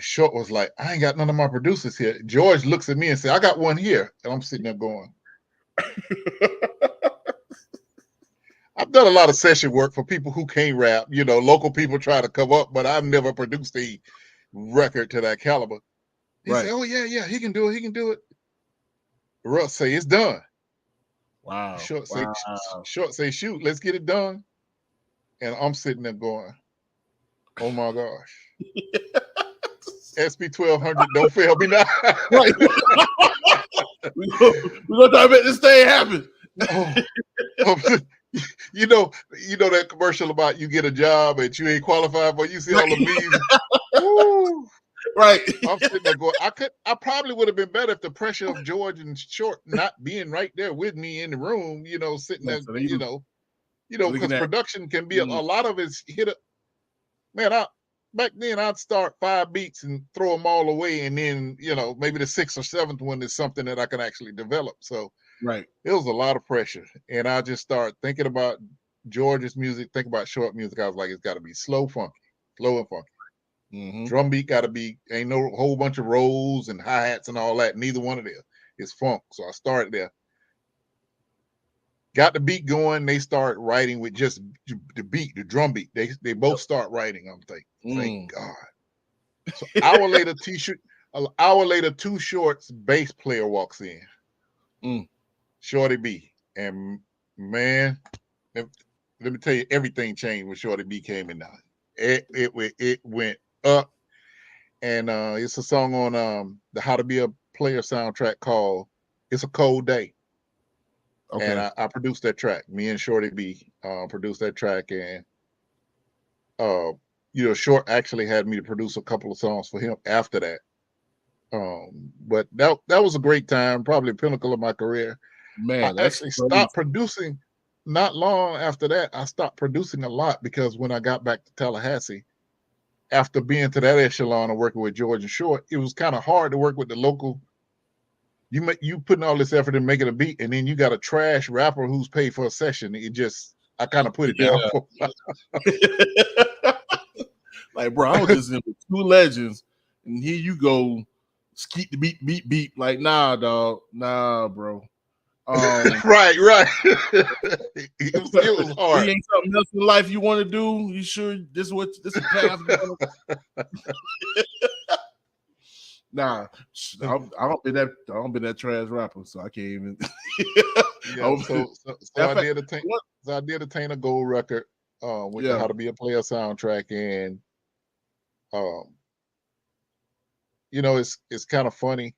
Short was like, I ain't got none of my producers here. George looks at me and said, I got one here. And I'm sitting there going, I've done a lot of session work for people who can't rap. You know, local people try to come up, but I've never produced a record to that caliber. He said, oh, yeah, he can do it. Russ say, it's done. Wow. Short say, shoot, let's get it done. And I'm sitting there going, oh my gosh. SB 1200, don't fail me now. Right. We're going to make this thing happen. You know that commercial about you get a job and you ain't qualified for, you see all the memes. Right. I'm sitting there going, I probably would have been better if the pressure of George and Short not being right there with me in the room, you know, sitting there, because production can be a lot of it's hit up. Man, back then I'd start 5 beats and throw them all away, and then maybe the 6th or 7th one is something that I can actually develop. So right, it was a lot of pressure, and I just start thinking about George's music, think about Short music. I was like, it's got to be slow and funky. Drum beat got to be, ain't no whole bunch of rolls and hi-hats and all that. Neither one of them is funk. So I started there. Got the beat going. They start writing with just the beat, the drum beat. They both start writing. I'm thinking, thank God. So an hour later, Too Short's bass player walks in. Shorty B. And man, let me tell you, everything changed when Shorty B came in now. It went up. And it's a song on the How to Be a Player soundtrack called It's a Cold Day. Okay. And I produced that track. Me and Shorty B produced that track, and Short actually had me to produce a couple of songs for him after that. But that was a great time, probably the pinnacle of my career. Man, I actually stopped producing not long after that. I stopped producing a lot because when I got back to Tallahassee, after being to that echelon of working with George and Short, it was kind of hard to work with the local. You putting all this effort in making a beat, and then you got a trash rapper who's paid for a session. I kind of put it down. Like, bro, I was just in with 2 legends, and here you go, skeet the beat. Like, nah, dog, nah, bro. Right. It was hard. Ain't something else in life you want to do? You sure this is path? Nah, I don't been that trash rapper, so I can't even. So I did attain a gold record with the How to Be a Player soundtrack, and it's kind of funny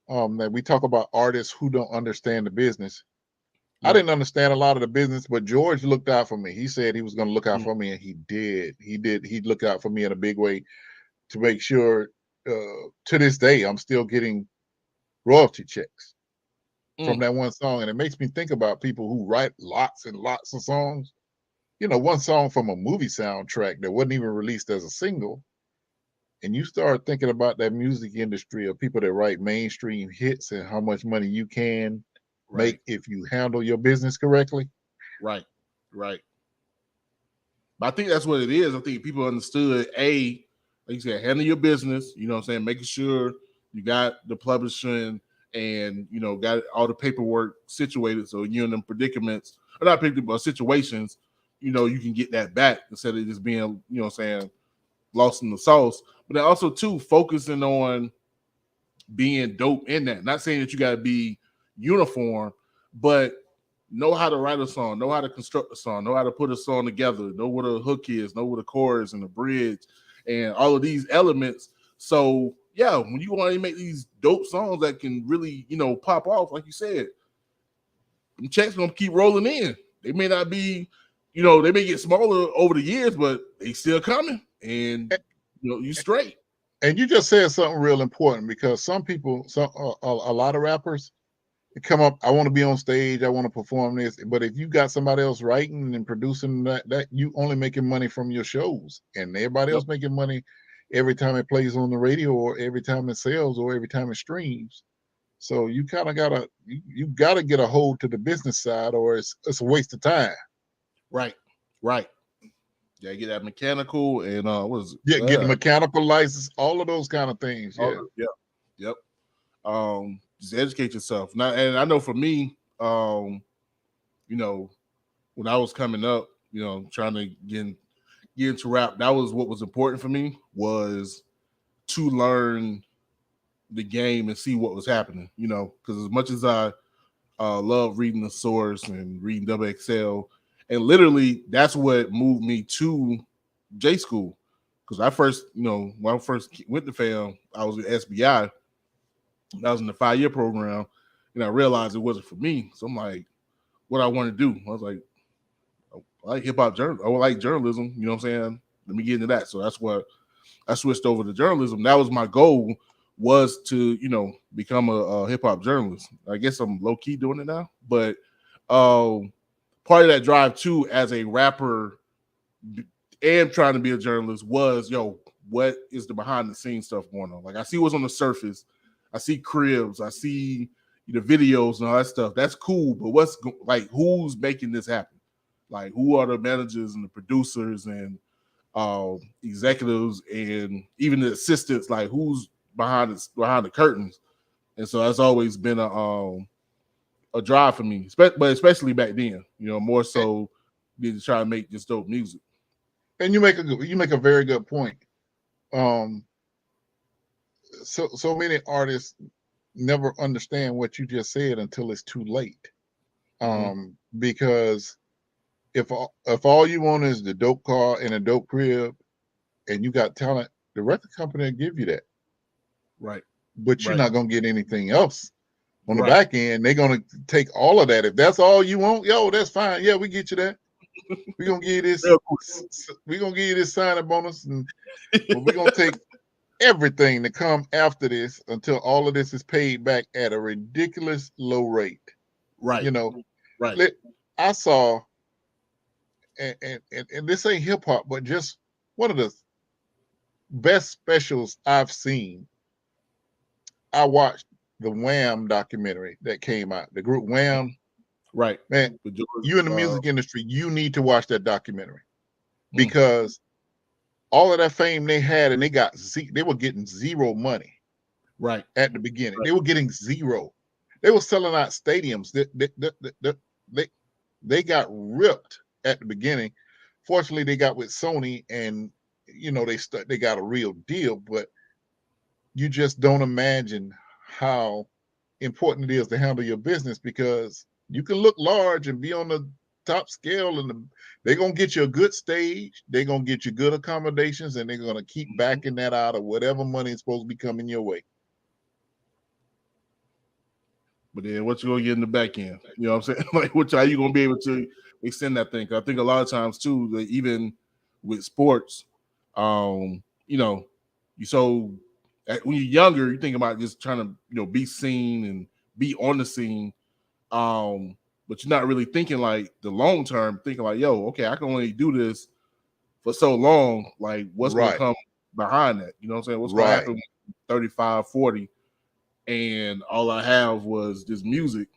that we talk about artists who don't understand the business. I didn't understand a lot of the business, but George looked out for me. He said he was going to look out for me, and he did. He looked out for me in a big way to make sure. To this day, I'm still getting royalty checks from that one song, and it makes me think about people who write lots and lots of songs. One song from a movie soundtrack that wasn't even released as a single, and you start thinking about that music industry of people that write mainstream hits and how much money you can make if you handle your business correctly. Right. But I think that's what it is. I think people understood like you said, handle your business, you know what I'm saying? Making sure you got the publishing and, got all the paperwork situated so you're in them predicaments, or not predicaments, but situations, you can get that back instead of just being, lost in the sauce. But then also, too, focusing on being dope in that. Not saying that you got to be uniform, but know how to write a song, know how to construct a song, know how to put a song together, know what a hook is, know what a chorus and a bridge, and all of these elements. So when you want to make these dope songs that can really, pop off, like you said, the checks gonna keep rolling in. They may not be, they may get smaller over the years, but they still coming, and you straight. And you just said something real important, because some people, a lot of rappers, come up, I want to be on stage, I want to perform this. But if you got somebody else writing and producing that you only making money from your shows, and everybody else making money, every time it plays on the radio, or every time it sells, or every time it streams. So you kind of gotta get a hold to the business side, or it's a waste of time. Right. Yeah, get that mechanical and what is it? Yeah, get the mechanical license, all of those kind of things. Yeah. Yep. Just educate yourself. Now, and I know for me, when I was coming up, trying to get into rap, that was what was important for me, was to learn the game and see what was happening, because as much as I love reading the source and reading WXL, and literally that's what moved me to J School, because I first, when I first went to FAM, I was with SBI. I was in the 5-year program, and I realized it wasn't for me. So I'm like, what I want to do? I was like, I like hip-hop journalism. I like journalism, you know what I'm saying? Let me get into that. So that's what I switched over to journalism. That was my goal, was to, become a hip-hop journalist. I guess I'm low-key doing it now. But part of that drive, too, as a rapper and trying to be a journalist was, what is the behind-the-scenes stuff going on? Like, I see what's on the surface. I see cribs. I see the videos and all that stuff. That's cool, but who's making this happen? Like, who are the managers and the producers and executives and even the assistants? Like, who's behind the curtains? And so that's always been a drive for me, but especially back then. More so than to try to make just dope music. And you make a very good point. So many artists never understand what you just said until it's too late. Because if all you want is the dope car and a dope crib, and you got talent, the record company will give you that. Right. But you're not gonna get anything else on the back end. They're gonna take all of that. If that's all you want, that's fine. Yeah, we get you that. We're gonna give you this. We're gonna give you this signing bonus, but we're gonna take everything to come after this until all of this is paid back at a ridiculous low rate. Right. Right. I saw, and this ain't hip hop, but just one of the best specials I've seen. I watched the Wham documentary that came out, the group Wham. Right. Man, you in the music industry, you need to watch that documentary, because all of that fame they had, and they were getting zero money. Right. At the beginning. Right. They were getting zero. They were selling out stadiums. They got ripped at the beginning. Fortunately, they got with Sony, and they got a real deal, but you just don't imagine how important it is to handle your business, because you can look large and be on the top scale, and they're going to get you a good stage. They're going to get you good accommodations, and they're going to keep backing that out of whatever money is supposed to be coming your way. But then what you going to get in the back end? You know what I'm saying? Like, how you going to be able to extend that thing? I think a lot of times, too, that even with sports, when you're younger, you think about just trying to, be seen and be on the scene. But you're not really thinking like the long term, thinking like, okay, I can only do this for so long. Like, what's going to come behind that? You know what I'm saying? What's going to happen 35, 40, and all I have was this music,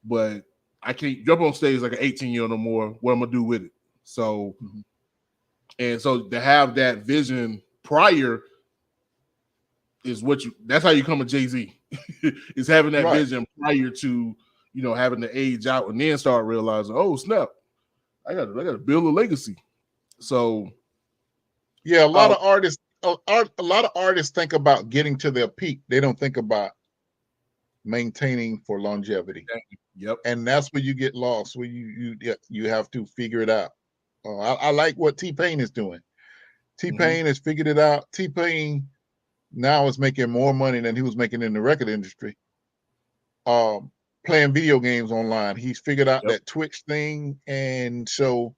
but I can't jump on stage like an 18-year-old no more. What I'm going to do with it? So, and so to have that vision prior is that's how you come a Jay-Z. Is having that vision prior to, having to age out and then start realizing, oh snap, I got to build a legacy. So, yeah, a lot of artists think about getting to their peak. They don't think about maintaining for longevity. Yep. And that's where you get lost. Where you have to figure it out. I like what T-Pain is doing. T-Pain has figured it out. T-Pain now is making more money than he was making in the record industry. Playing video games online. He's figured out that Twitch thing. And so,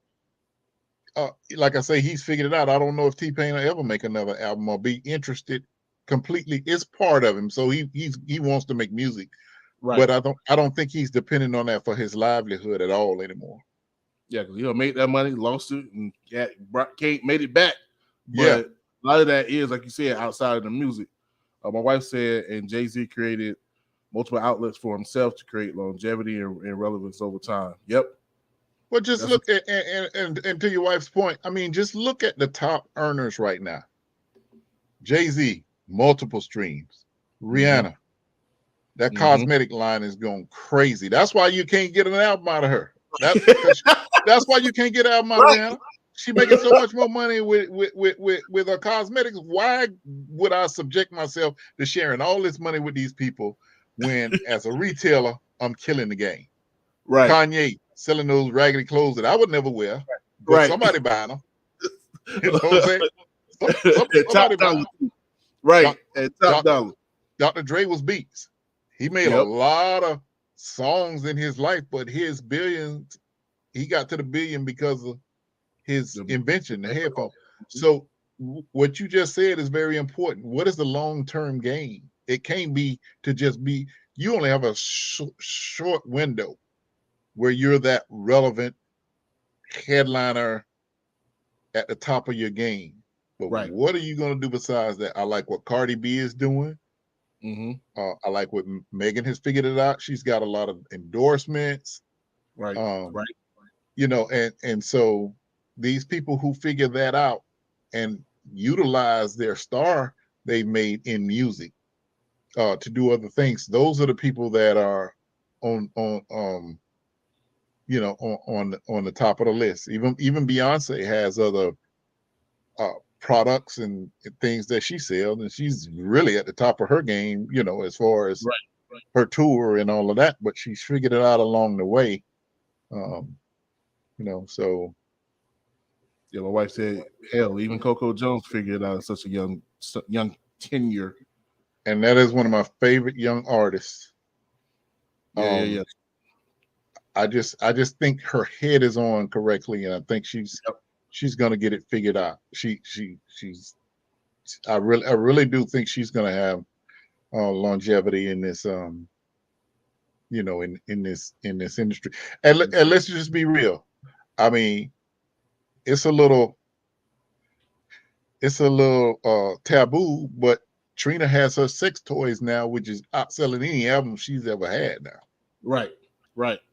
like I say, he's figured it out. I don't know if T-Pain will ever make another album or be interested completely. It's part of him. So he wants to make music. Right. But I don't think he's dependent on that for his livelihood at all anymore. Yeah, because he'll make that money, lost it, and made it back. But a lot of that is, like you said, outside of the music. My wife said, and Jay-Z created multiple outlets for himself to create longevity and relevance over time. Yep. Well, just look at, and to your wife's point, I mean, just look at the top earners right now. Jay-Z, multiple streams. Rihanna, that cosmetic line is going crazy. That's why you can't get an album out of her. That's why you can't get an album out of Rihanna. She making so much more money with her cosmetics. Why would I subject myself to sharing all this money with these people when, as a retailer, I'm killing the game? Right. Kanye selling those raggedy clothes that I would never wear, but somebody buying them. You know what I'm saying? Somebody buying them. Right. At top dollar. Dr. Dre was beats. He made a lot of songs in his life, but his billions, he got to the billion because of his invention, the headphone. So what you just said is very important. What is the long-term gain? It can't be to just be, you only have a short window where you're that relevant headliner at the top of your game. But what are you going to do besides that? I like what Cardi B is doing. I like what Megan has figured it out. She's got a lot of endorsements. Right. You know, and so these people who figure that out and utilize their star they've made in music to do other things, those are the people that are on the top of the list. Even Beyonce has other products and things that she sells, and she's really at the top of her game, you know, as far as her tour and all of that, but she's figured it out along the way. You know, so yeah, my wife said, hell, even Coco Jones figured it out at such a young tenure. And that is one of my favorite young artists. Yeah. I just think her head is on correctly, and I think she's gonna get it figured out. I really do think she's gonna have longevity in this you know, in this industry. And let's just be real. I mean, it's a little taboo, but Trina has her sex toys now, which is outselling any album she's ever had now. Right.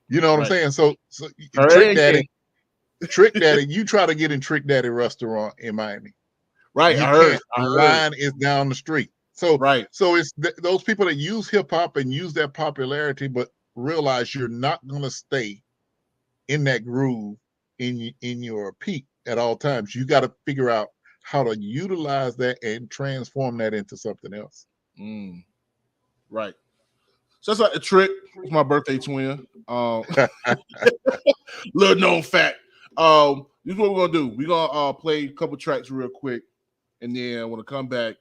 You know what I'm saying? So Trick Daddy, you try to get in Trick Daddy restaurant in Miami. Right. The line is down the street. So so it's those people that use hip hop and use that popularity, but realize you're not going to stay in that groove in your peak at all times. You got to figure out how to utilize that and transform that into something else. Right. So that's like a trick. It's my birthday twin. Little known fact. This is what we're gonna do. We're gonna play a couple tracks real quick, and then I want to come back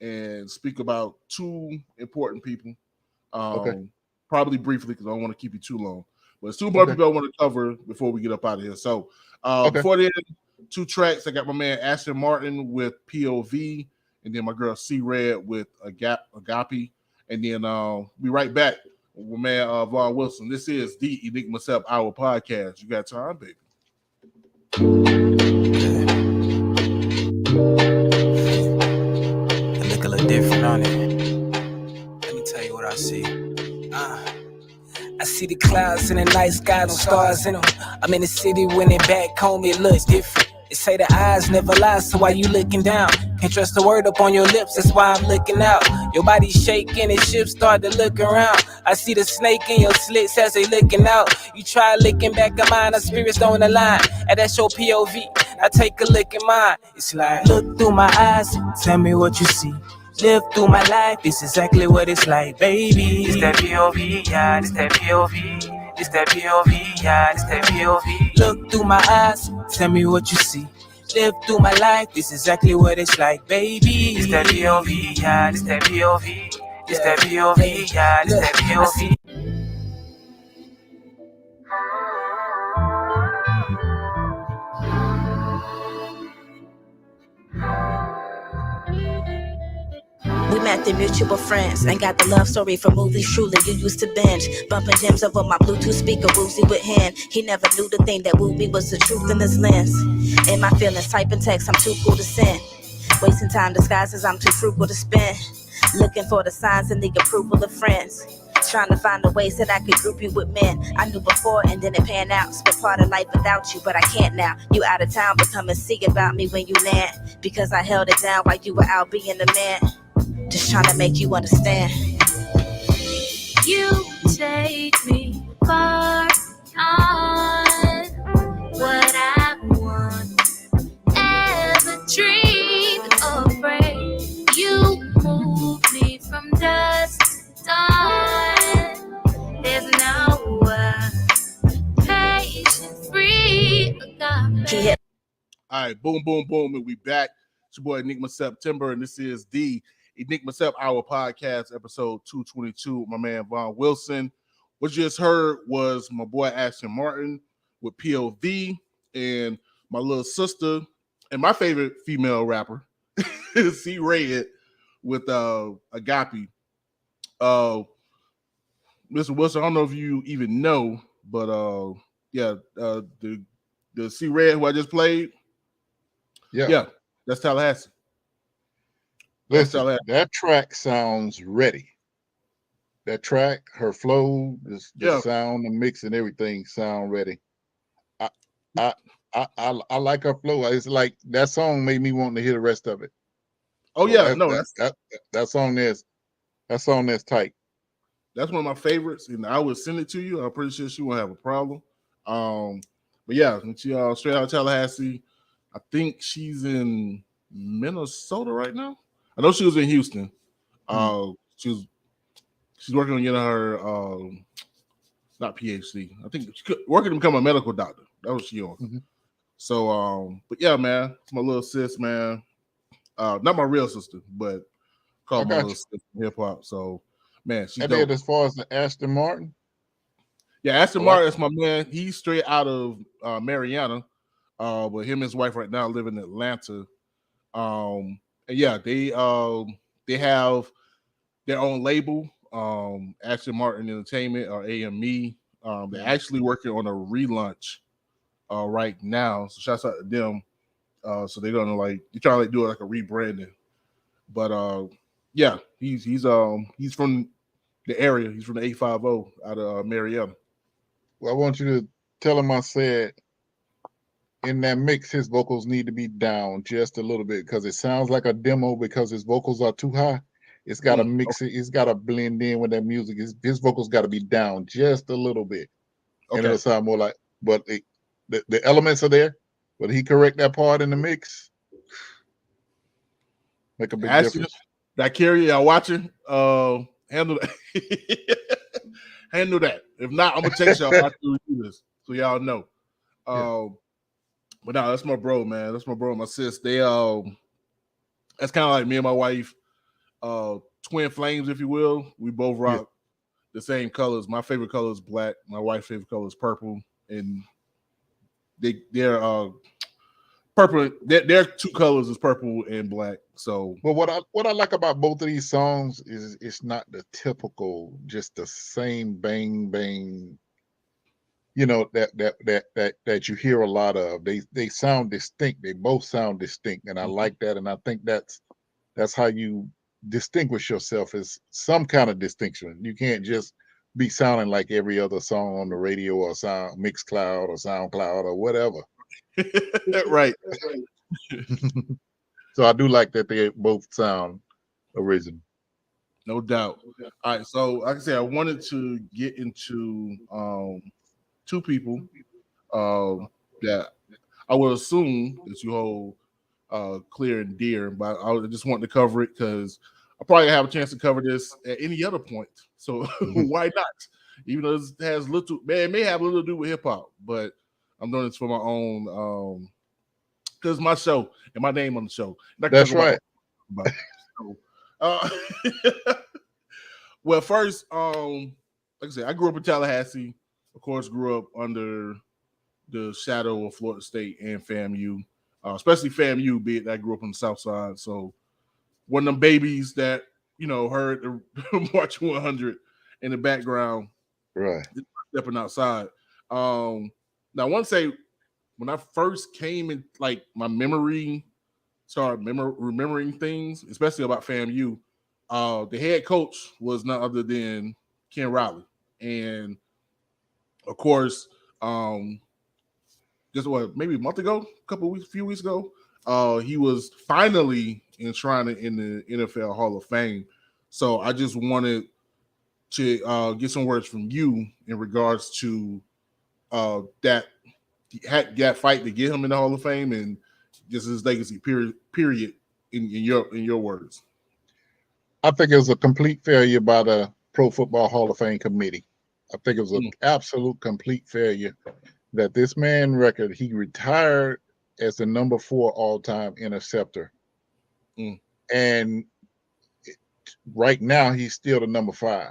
and speak about two important people. Probably briefly because I don't want to keep you too long. But it's two more people I want to cover before we get up out of here. So before then, two tracks. I got my man Ashton Martin with POV, and then my girl C-Red with Agape. And then we right back with my man Vaughn Wilson. This is the Enigma Sept Hour podcast. You got time, baby. I look a little different on it. Let me tell you what I see. I see the clouds in the night sky, no stars in them. I'm in the city when they back home, it looks different. They say the eyes never lie, so why you looking down? Can't trust the word up on your lips, that's why I'm looking out. Your body shaking and ships start to look around. I see the snake in your slits as they looking out. You try looking back at mine, our spirits don't align. And that's your POV, I take a look at mine. It's like, look through my eyes, tell me what you see. Live through my life, it's exactly what it's like, baby. It's that POV, yeah, it's that POV. It's that POV, yeah, it's that POV. Look through my eyes, tell me what you see. Live through my life, it's exactly what it's like, baby. It's that POV, yeah, it's that POV. It's that POV, yeah, it's that POV. We met through mutual friends and got the love story from movies truly you used to binge. Bumping gems over my Bluetooth speaker, woozy with hand. He never knew the thing that woozy was the truth in his lens. In my feelings, typing text, I'm too cool to send. Wasting time disguises I'm too frugal to spend. Looking for the signs and the approval of friends. Trying to find the ways that I could group you with men I knew before and then it pan out. Spent part of life without you, but I can't now. You out of town, but come and see about me when you land. Because I held it down while you were out being the man. Just trying to make you understand. You take me far beyond what I want, ever dreamed or pray. You move me from dusk to dawn. There's no patience free. Agape. All right, boom, boom, boom, and we back. It's your boy Enigma September, and this is the Enigma Sept Hour podcast, episode 222 with my man Vaughn Wilson. What you just heard was my boy Ashton Martin with POV, and my little sister, and my favorite female rapper, C Red with Agape. Mr. Wilson, I don't know if you even know, but the C Red who I just played, yeah, that's Tallahassee. Listen, that track sounds ready. That track, her flow, the sound, the mix, and everything sound ready. I like her flow. It's like that song made me want to hear the rest of it. Oh so yeah, that song that's tight. That's one of my favorites, and I would send it to you. I'm pretty sure she won't have a problem. But yeah, she straight out of Tallahassee. I think she's in Minnesota right now. I know she was in Houston. She's working on getting her not PhD. I think she's working to become a medical doctor. That was she on. Mm-hmm. So but yeah, man, it's my little sis, man. Not my real sister, but called my little sister hip hop. So man, she's dope. As far as the Ashton Martin. Yeah, Ashton Martin, that's my man. He's straight out of Mariah. But him and his wife right now live in Atlanta. And yeah, they have their own label, Ashton Martin Entertainment or AME. They're actually working on a relaunch right now. So shouts out to them. So they're gonna they're trying to do like a rebranding. But yeah, he's from the area. He's from the 850 out of Mariah. Well, I want you to tell him I said in that mix, his vocals need to be down just a little bit because it sounds like a demo because his vocals are too high. It's got to mix it. It's got to blend in with that music. His vocals got to be down just a little bit. Okay. And it'll sound more like, but the elements are there. But he correct that part in the mix. Make a big difference. That carry y'all watching, handle that. Handle that. If not, I'm gonna text y'all after we do this so y'all know. But no, that's my bro, man. That's my bro and my sis. They that's kind of like me and my wife, twin flames, if you will. We both rock the same colors. My favorite color is black. My wife's favorite color is purple, and they're purple. Their two colors is purple and black. So, but what I like about both of these songs is it's not the typical, just the same bang bang. You know that you hear a lot of. They sound distinct. They both sound distinct, and I like that. And I think that's how you distinguish yourself, as some kind of distinction. You can't just be sounding like every other song on the radio or sound Mixcloud or SoundCloud or whatever. Right. So I do like that they both sound original. No doubt. All right. So like I said, I wanted to get into two people that I would assume that you hold clear and dear, but I just wanted to cover it because I probably have a chance to cover this at any other point. So why not? Even though it has it may have a little to do with hip hop, but I'm doing this for my own because my show and my name on the show. That's right. Well, first, like I said, I grew up in Tallahassee. Of course, grew up under the shadow of Florida State and FAMU, especially FAMU, be it that I grew up on the South Side. So one of them babies that, heard the March 100 in the background, right? Stepping outside. Now, I want to say when I first came in, like my memory started remembering things, especially about FAMU. The head coach was none other than Ken Riley, and of course, just maybe a month ago, few weeks ago, he was finally enshrined in the NFL Hall of Fame. So I just wanted to get some words from you in regards to that fight to get him in the Hall of Fame and just his legacy. Period. In your words. I think it was a complete failure by the Pro Football Hall of Fame committee. I think it was an absolute complete failure that this man record, he retired as the number 4 all-time interceptor. And right now he's still the number 5.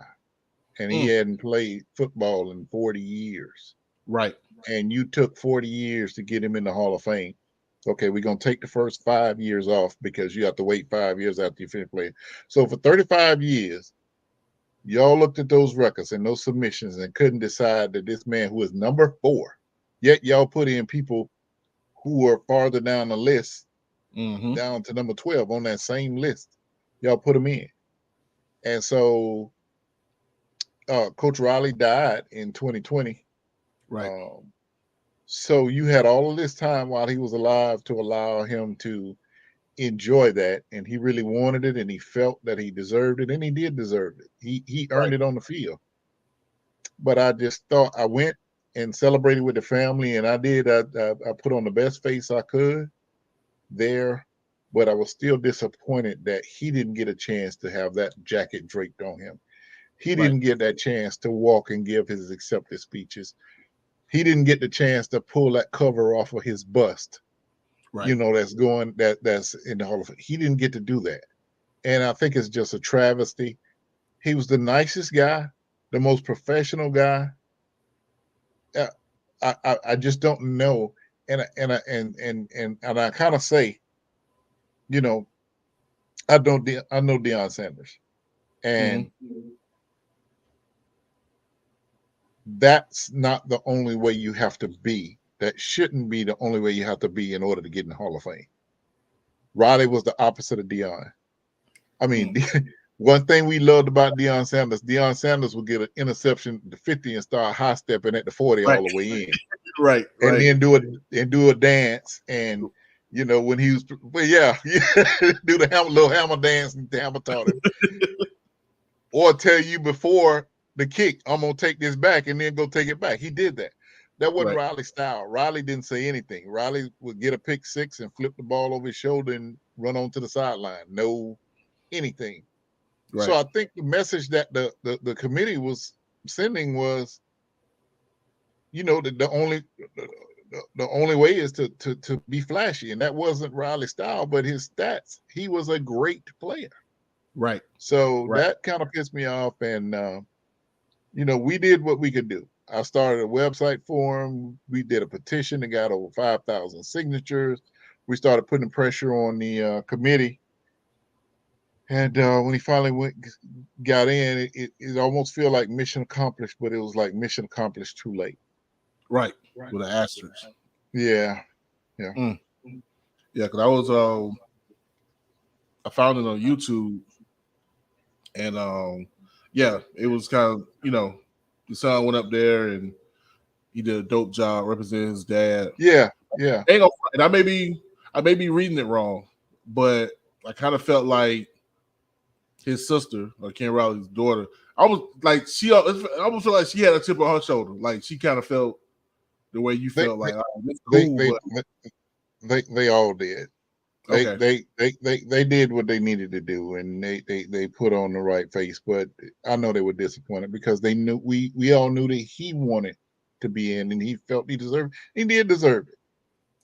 And he hadn't played football in 40 years. Right. And you took 40 years to get him in the Hall of Fame. Okay, we're going to take the first 5 years off because you have to wait 5 years after you finish playing. So for 35 years, y'all looked at those records and those submissions and couldn't decide that this man who was number 4, yet y'all put in people who were farther down the list, down to number 12 on that same list. Y'all put them in. And so Coach Riley died in 2020. Right. So you had all of this time while he was alive to allow him to enjoy that, and he really wanted it, and he felt that he deserved it, and he did deserve it. He earned it on the field. But I just thought I went and celebrated with the family, and I did. I put on the best face I could there, but I was still disappointed that he didn't get a chance to have that jacket draped on him. He didn't get that chance to walk and give his acceptance speeches. He didn't get the chance to pull that cover off of his bust. Right. You know, that's in the Hall of Fame. He didn't get to do that. And I think it's just a travesty. He was the nicest guy, the most professional guy. I just don't know. And I kind of say, you know, I know Deion Sanders. And that's not the only way you have to be. That shouldn't be the only way you have to be in order to get in the Hall of Fame. Riley was the opposite of Deion. I mean, one thing we loved about Deion Sanders would get an interception at the 50 and start high stepping at the 40 all the way in. Right. And then do a dance. And you know, when he was do the little hammer dance and the hammer taught him. Or tell you before the kick, I'm gonna take this back and then go take it back. He did that. That wasn't Riley's style. Riley didn't say anything. Riley would get a pick 6 and flip the ball over his shoulder and run onto the sideline. No anything. Right. So I think the message that the committee was sending was, you know, the only way is to be flashy, and that wasn't Riley's style, but his stats. He was a great player. Right. So that kind of pissed me off, and you know, we did what we could do. I started a website for him. We did a petition that got over 5,000 signatures. We started putting pressure on the committee. And when he finally got in, it almost felt like mission accomplished, but it was like mission accomplished too late. Right. With an asterisk. Yeah. Yeah. Yeah, because I found it on YouTube. And it was kind of, you know, the son went up there and he did a dope job representing his dad. Yeah. And I may be reading it wrong, but I kind of felt like his sister, or Ken Riley's daughter, I almost feel like she had a chip on her shoulder. Like she kind of felt the way you felt. They all did. They did what they needed to do, and they put on the right face. But I know they were disappointed because they knew we all knew that he wanted to be in, and he felt he deserved. He did deserve it,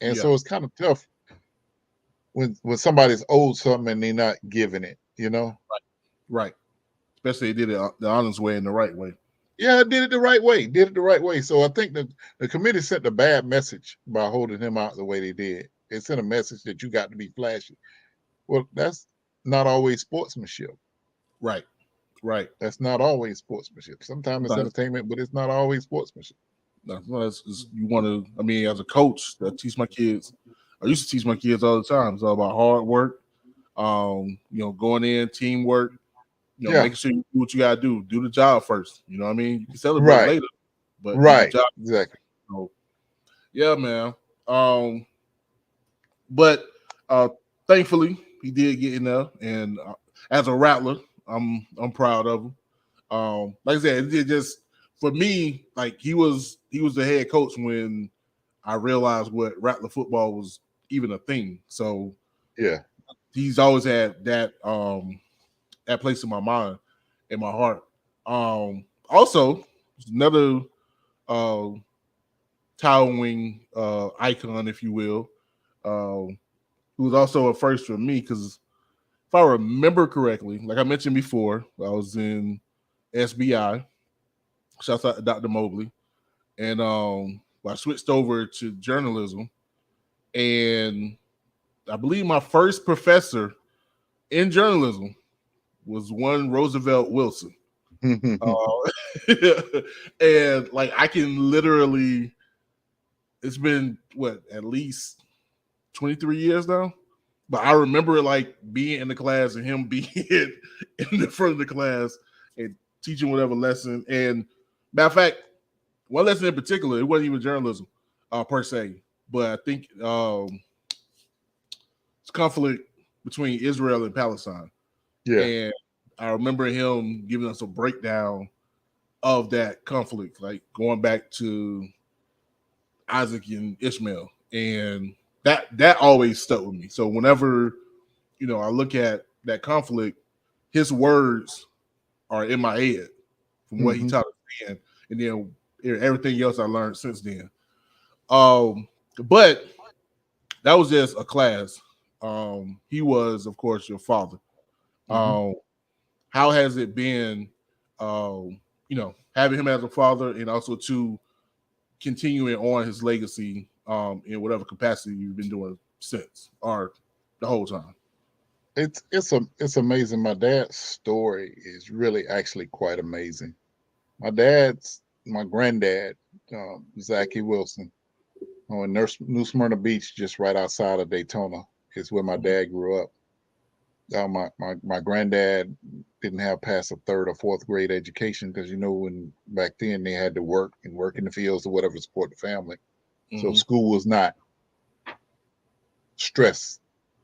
and so it's kind of tough when somebody's owed something and they're not giving it. You know, right. Especially they did it the honest way and the right way. Yeah, did it the right way. So I think the committee sent a bad message by holding him out the way they did. It sent a message that you got to be flashy. Well, that's not always sportsmanship. Right. That's not always sportsmanship. Sometimes it's entertainment, but it's not always sportsmanship. No, you want to. I mean, as a coach, that teach my kids. I used to teach my kids all the time. It's all about hard work, going in, teamwork, making sure you do what you gotta do the job first. You know what I mean? You can celebrate later, but do the job. Exactly. So, yeah, man. But thankfully he did get in there, and as a rattler, I'm proud of him. Like I said, it just for me, like he was the head coach when I realized what rattler football was even a thing. So yeah, he's always had that that place in my mind, in my heart. Also, another towering icon, if you will, who was also a first for me because if I remember correctly, like I mentioned before, I was in SBI. Shouts out to Dr. Mobley. And I switched over to journalism. And I believe my first professor in journalism was one Roosevelt Wilson. And like I can literally, it's been at least 23 years now? But I remember like being in the class and him being in the front of the class and teaching whatever lesson. And matter of fact, one lesson in particular, it wasn't even journalism per se, but I think it's conflict between Israel and Palestine. Yeah. And I remember him giving us a breakdown of that conflict, like going back to Isaac and Ishmael. And that always stuck with me. So whenever, I look at that conflict, his words are in my head from what he taught us then, and then everything else I learned since then. But that was just a class. He was, of course, your father. How has it been, having him as a father and also to continuing on his legacy in whatever capacity you've been doing since or the whole time? It's amazing. My dad's story is really actually quite amazing. My granddad, Zachy Wilson, in New Smyrna Beach, just right outside of Daytona, is where my dad grew up. My granddad didn't have past a 3rd or 4th grade education because when back then they had to work in the fields or whatever to support the family. So school was not stress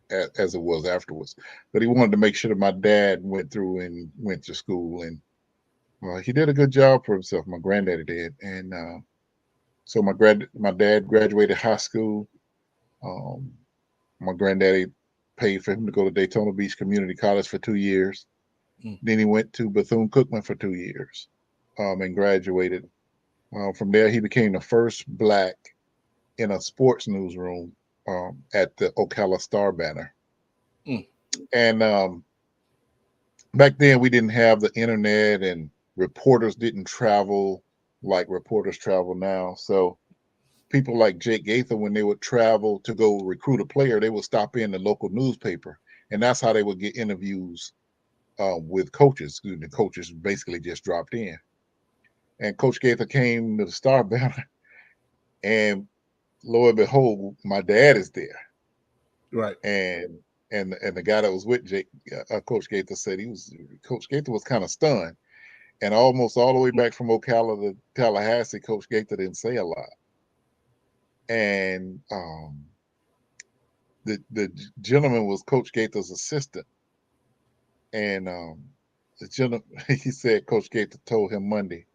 as it was afterwards. But he wanted to make sure that my dad went to school, and he did a good job for himself. My granddaddy did, and so my dad graduated high school. My granddaddy paid for him to go to Daytona Beach Community College for 2 years. Then he went to Bethune-Cookman for 2 years and graduated. From there, he became the first Black in a sports newsroom at the Ocala Star-Banner. And back then, we didn't have the internet, and reporters didn't travel like reporters travel now. So people like Jake Gaither, when they would travel to go recruit a player, they would stop in the local newspaper, and that's how they would get interviews with coaches. The coaches basically just dropped in, and Coach Gaither came to the Star-Banner, and lo and behold, my dad is there, right? And the guy that was with Coach Gaither said Coach Gaither was kind of stunned, and almost all the way back from Ocala to Tallahassee, Coach Gaither didn't say a lot. And the gentleman was Coach Gaither's assistant, and the gentleman, he said Coach Gaither told him Monday,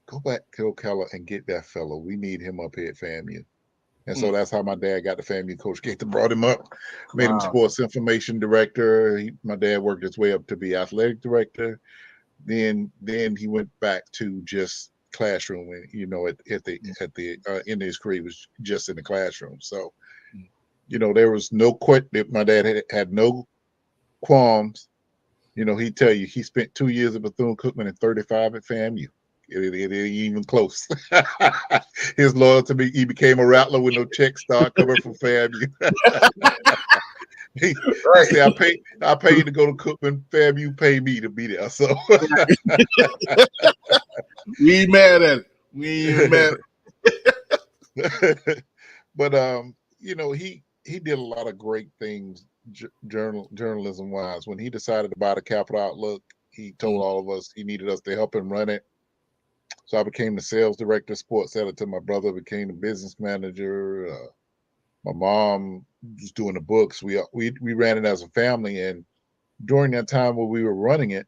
go back to Ocala and get that fellow. We need him up here at FAMU. And so that's how my dad got to FAMU. Coach Gaither brought him up, made him sports information director. My dad worked his way up to be athletic director. Then he went back to just classroom, and at the end of his career, he was just in the classroom. So there was no my dad had no qualms. He'd tell you he spent 2 years at Bethune-Cookman and 35 at FAMU. It ain't even close. His loyalty, he became a rattler with no check start coming from FAMU. He said, I paid to go to Cookman. FAMU pay me to be there. So we ain't mad at it. We ain't mad. But you know, he did a lot of great things journalism wise. When he decided to buy the Capital Outlook, he told all of us he needed us to help him run it. So I became the sales director, sports editor. My brother became the business manager. My mom was doing the books. We ran it as a family, and during that time when we were running it,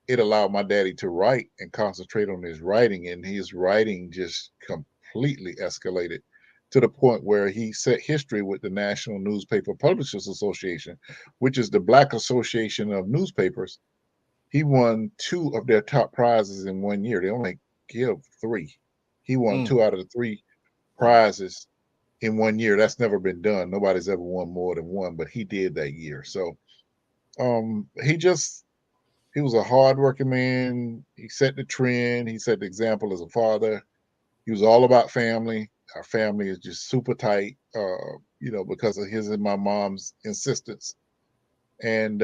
it allowed my daddy to write and concentrate on his writing, and his writing just completely escalated to the point where he set history with the National Newspaper Publishers Association, which is the Black Association of Newspapers. He won 2 of their top prizes in 1 year. They only give 3. He won 2 out of the 3 prizes in 1 year. That's never been done. Nobody's ever won more than 1, but he did that year. So he was a hardworking man. He set the trend. He set the example as a father. He was all about family. Our family is just super tight, you know, because of his and my mom's insistence. And,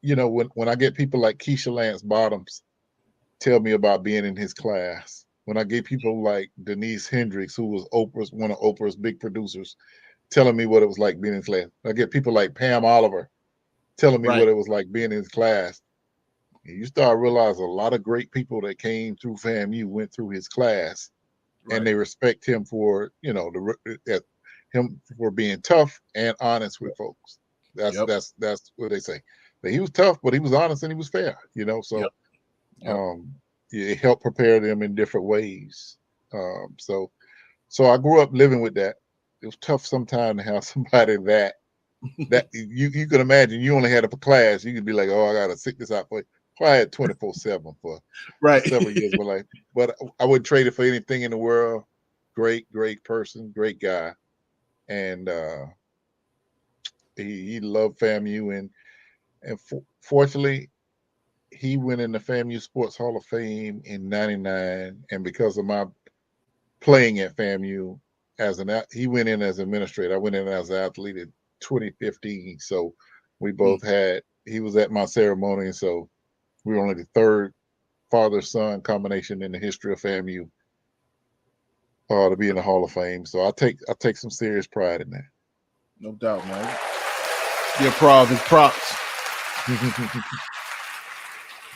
you know, when I get people like Keisha Lance Bottoms tell me about being in his class, when I get people like Denise Hendricks, who was one of Oprah's big producers, telling me what it was like being in his class. I get people like Pam Oliver telling me what it was like being in his class. And you start realizing a lot of great people that came through FAMU went through his class, and they respect him for, you know, him for being tough and honest with folks. That's what they say. That he was tough, but he was honest and he was fair, you know. So it helped prepare them in different ways. So I grew up living with that. It was tough sometimes to have somebody that you can imagine. You only had it for class. You could be like, oh, I gotta sit this out for you. Well, I had 24/7 for several years of my life, but I wouldn't trade it for anything in the world. Great person, great guy, and he loved FAMU, and fortunately, he went in the FAMU Sports Hall of Fame in '99, and because of my playing at FAMU he went in as administrator. I went in as an athlete in 2015. So we both he was at my ceremony, so we were only the 3rd father-son combination in the history of FAMU to be in the Hall of Fame. So I take some serious pride in that. No doubt, man. Give props. You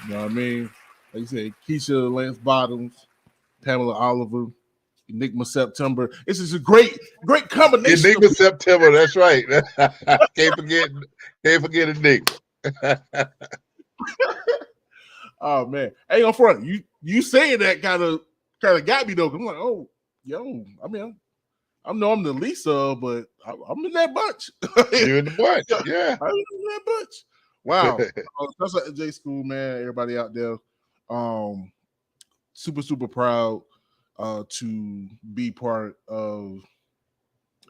know what I mean? Like you said, Keisha Lance Bottoms, Pamela Oliver, Enigma September. This is a great combination. Enigma September, that's right. Can't forget Enigma. Oh man, hey, on front, you saying that kind of got me though. I'm like, oh, yo, I mean, I know I'm the least of, but I'm in that bunch. You're in the bunch, yeah. I'm in that bunch. Wow, that's at J School, man. Everybody out there, super proud to be part of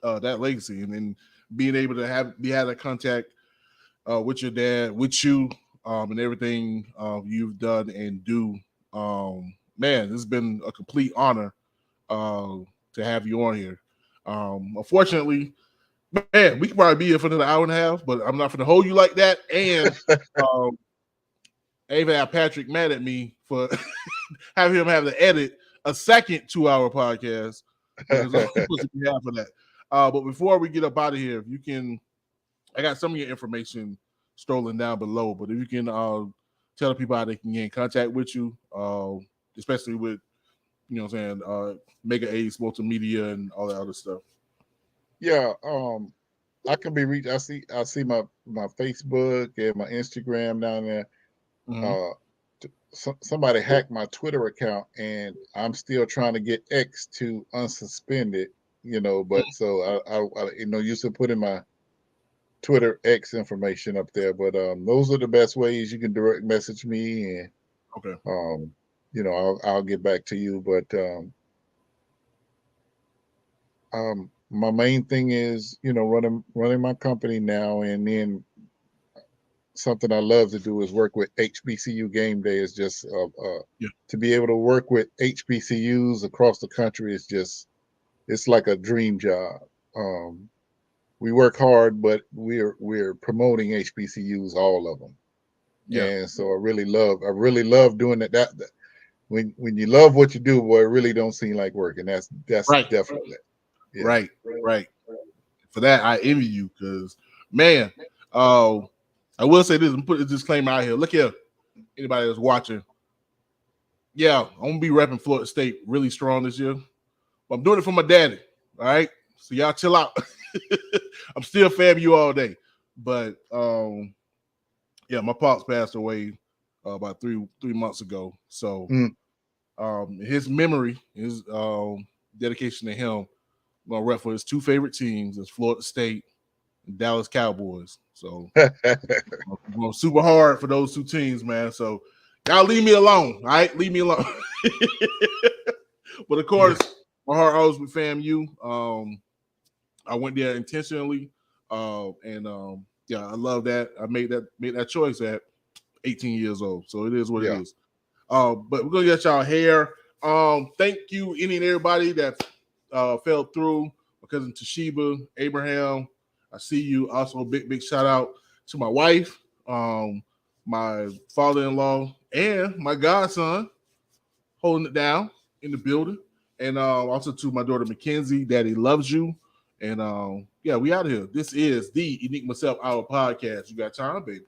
that legacy, and then being able to have a contact with your dad, with you, and everything you've done and do. Man, it's been a complete honor to have you on here. Unfortunately, man, we could probably be here for another hour and a half, but I'm not going to hold you like that. And I even have Patrick mad at me for having him have to edit a second 2-hour podcast. I'm supposed to be half of that. But before we get up out of here, if you can, I got some of your information strolling down below, but if you can tell the people how they can get in contact with you, especially with, you know what I'm saying, MegaAce, multimedia, and all that other stuff. Yeah, I can be reached. I see my Facebook and my Instagram down there. Somebody hacked my Twitter account, and I'm still trying to get X to unsuspend it. You know, but so I you know, used to put in my Twitter X information up there. But those are the best ways you can direct message me, and you know, I'll get back to you. But my main thing is, you know, running my company now, and then something I love to do is work with HBCU Game Day. Is just to be able to work with HBCUs across the country is just, it's like a dream job. We work hard, but we're promoting HBCUs, all of them. Yeah. And so I really love doing that. when you love what you do, boy, it really don't seem like work, and that's Right. definitely yeah. Right. For that, I envy you because, man, I will say this and put a disclaimer out here. Look here, anybody that's watching. Yeah, I'm gonna be repping Florida State really strong this year. But I'm doing it for my daddy. All right, so y'all chill out. I'm still FAMU all day, but yeah, my pops passed away about three months ago. So his memory, his dedication to him, I'm gonna rep for his two favorite teams is Florida State and Dallas Cowboys. So I'm going super hard for those two teams, man. So y'all leave me alone. All right, leave me alone. But of course, my heart always with FAMU. I went there intentionally, and yeah, I love that. I made that choice at 18 years old. So it is what it is. But we're gonna get y'all here. Thank you, any and everybody that fell through. My cousin Toshiba, Abraham, I see you. Also, big shout out to my wife, my father-in-law, and my godson holding it down in the building. And also to my daughter Mackenzie, Daddy loves you. And yeah, we out of here. This is the Enigma Sept Hour podcast. You got time, baby?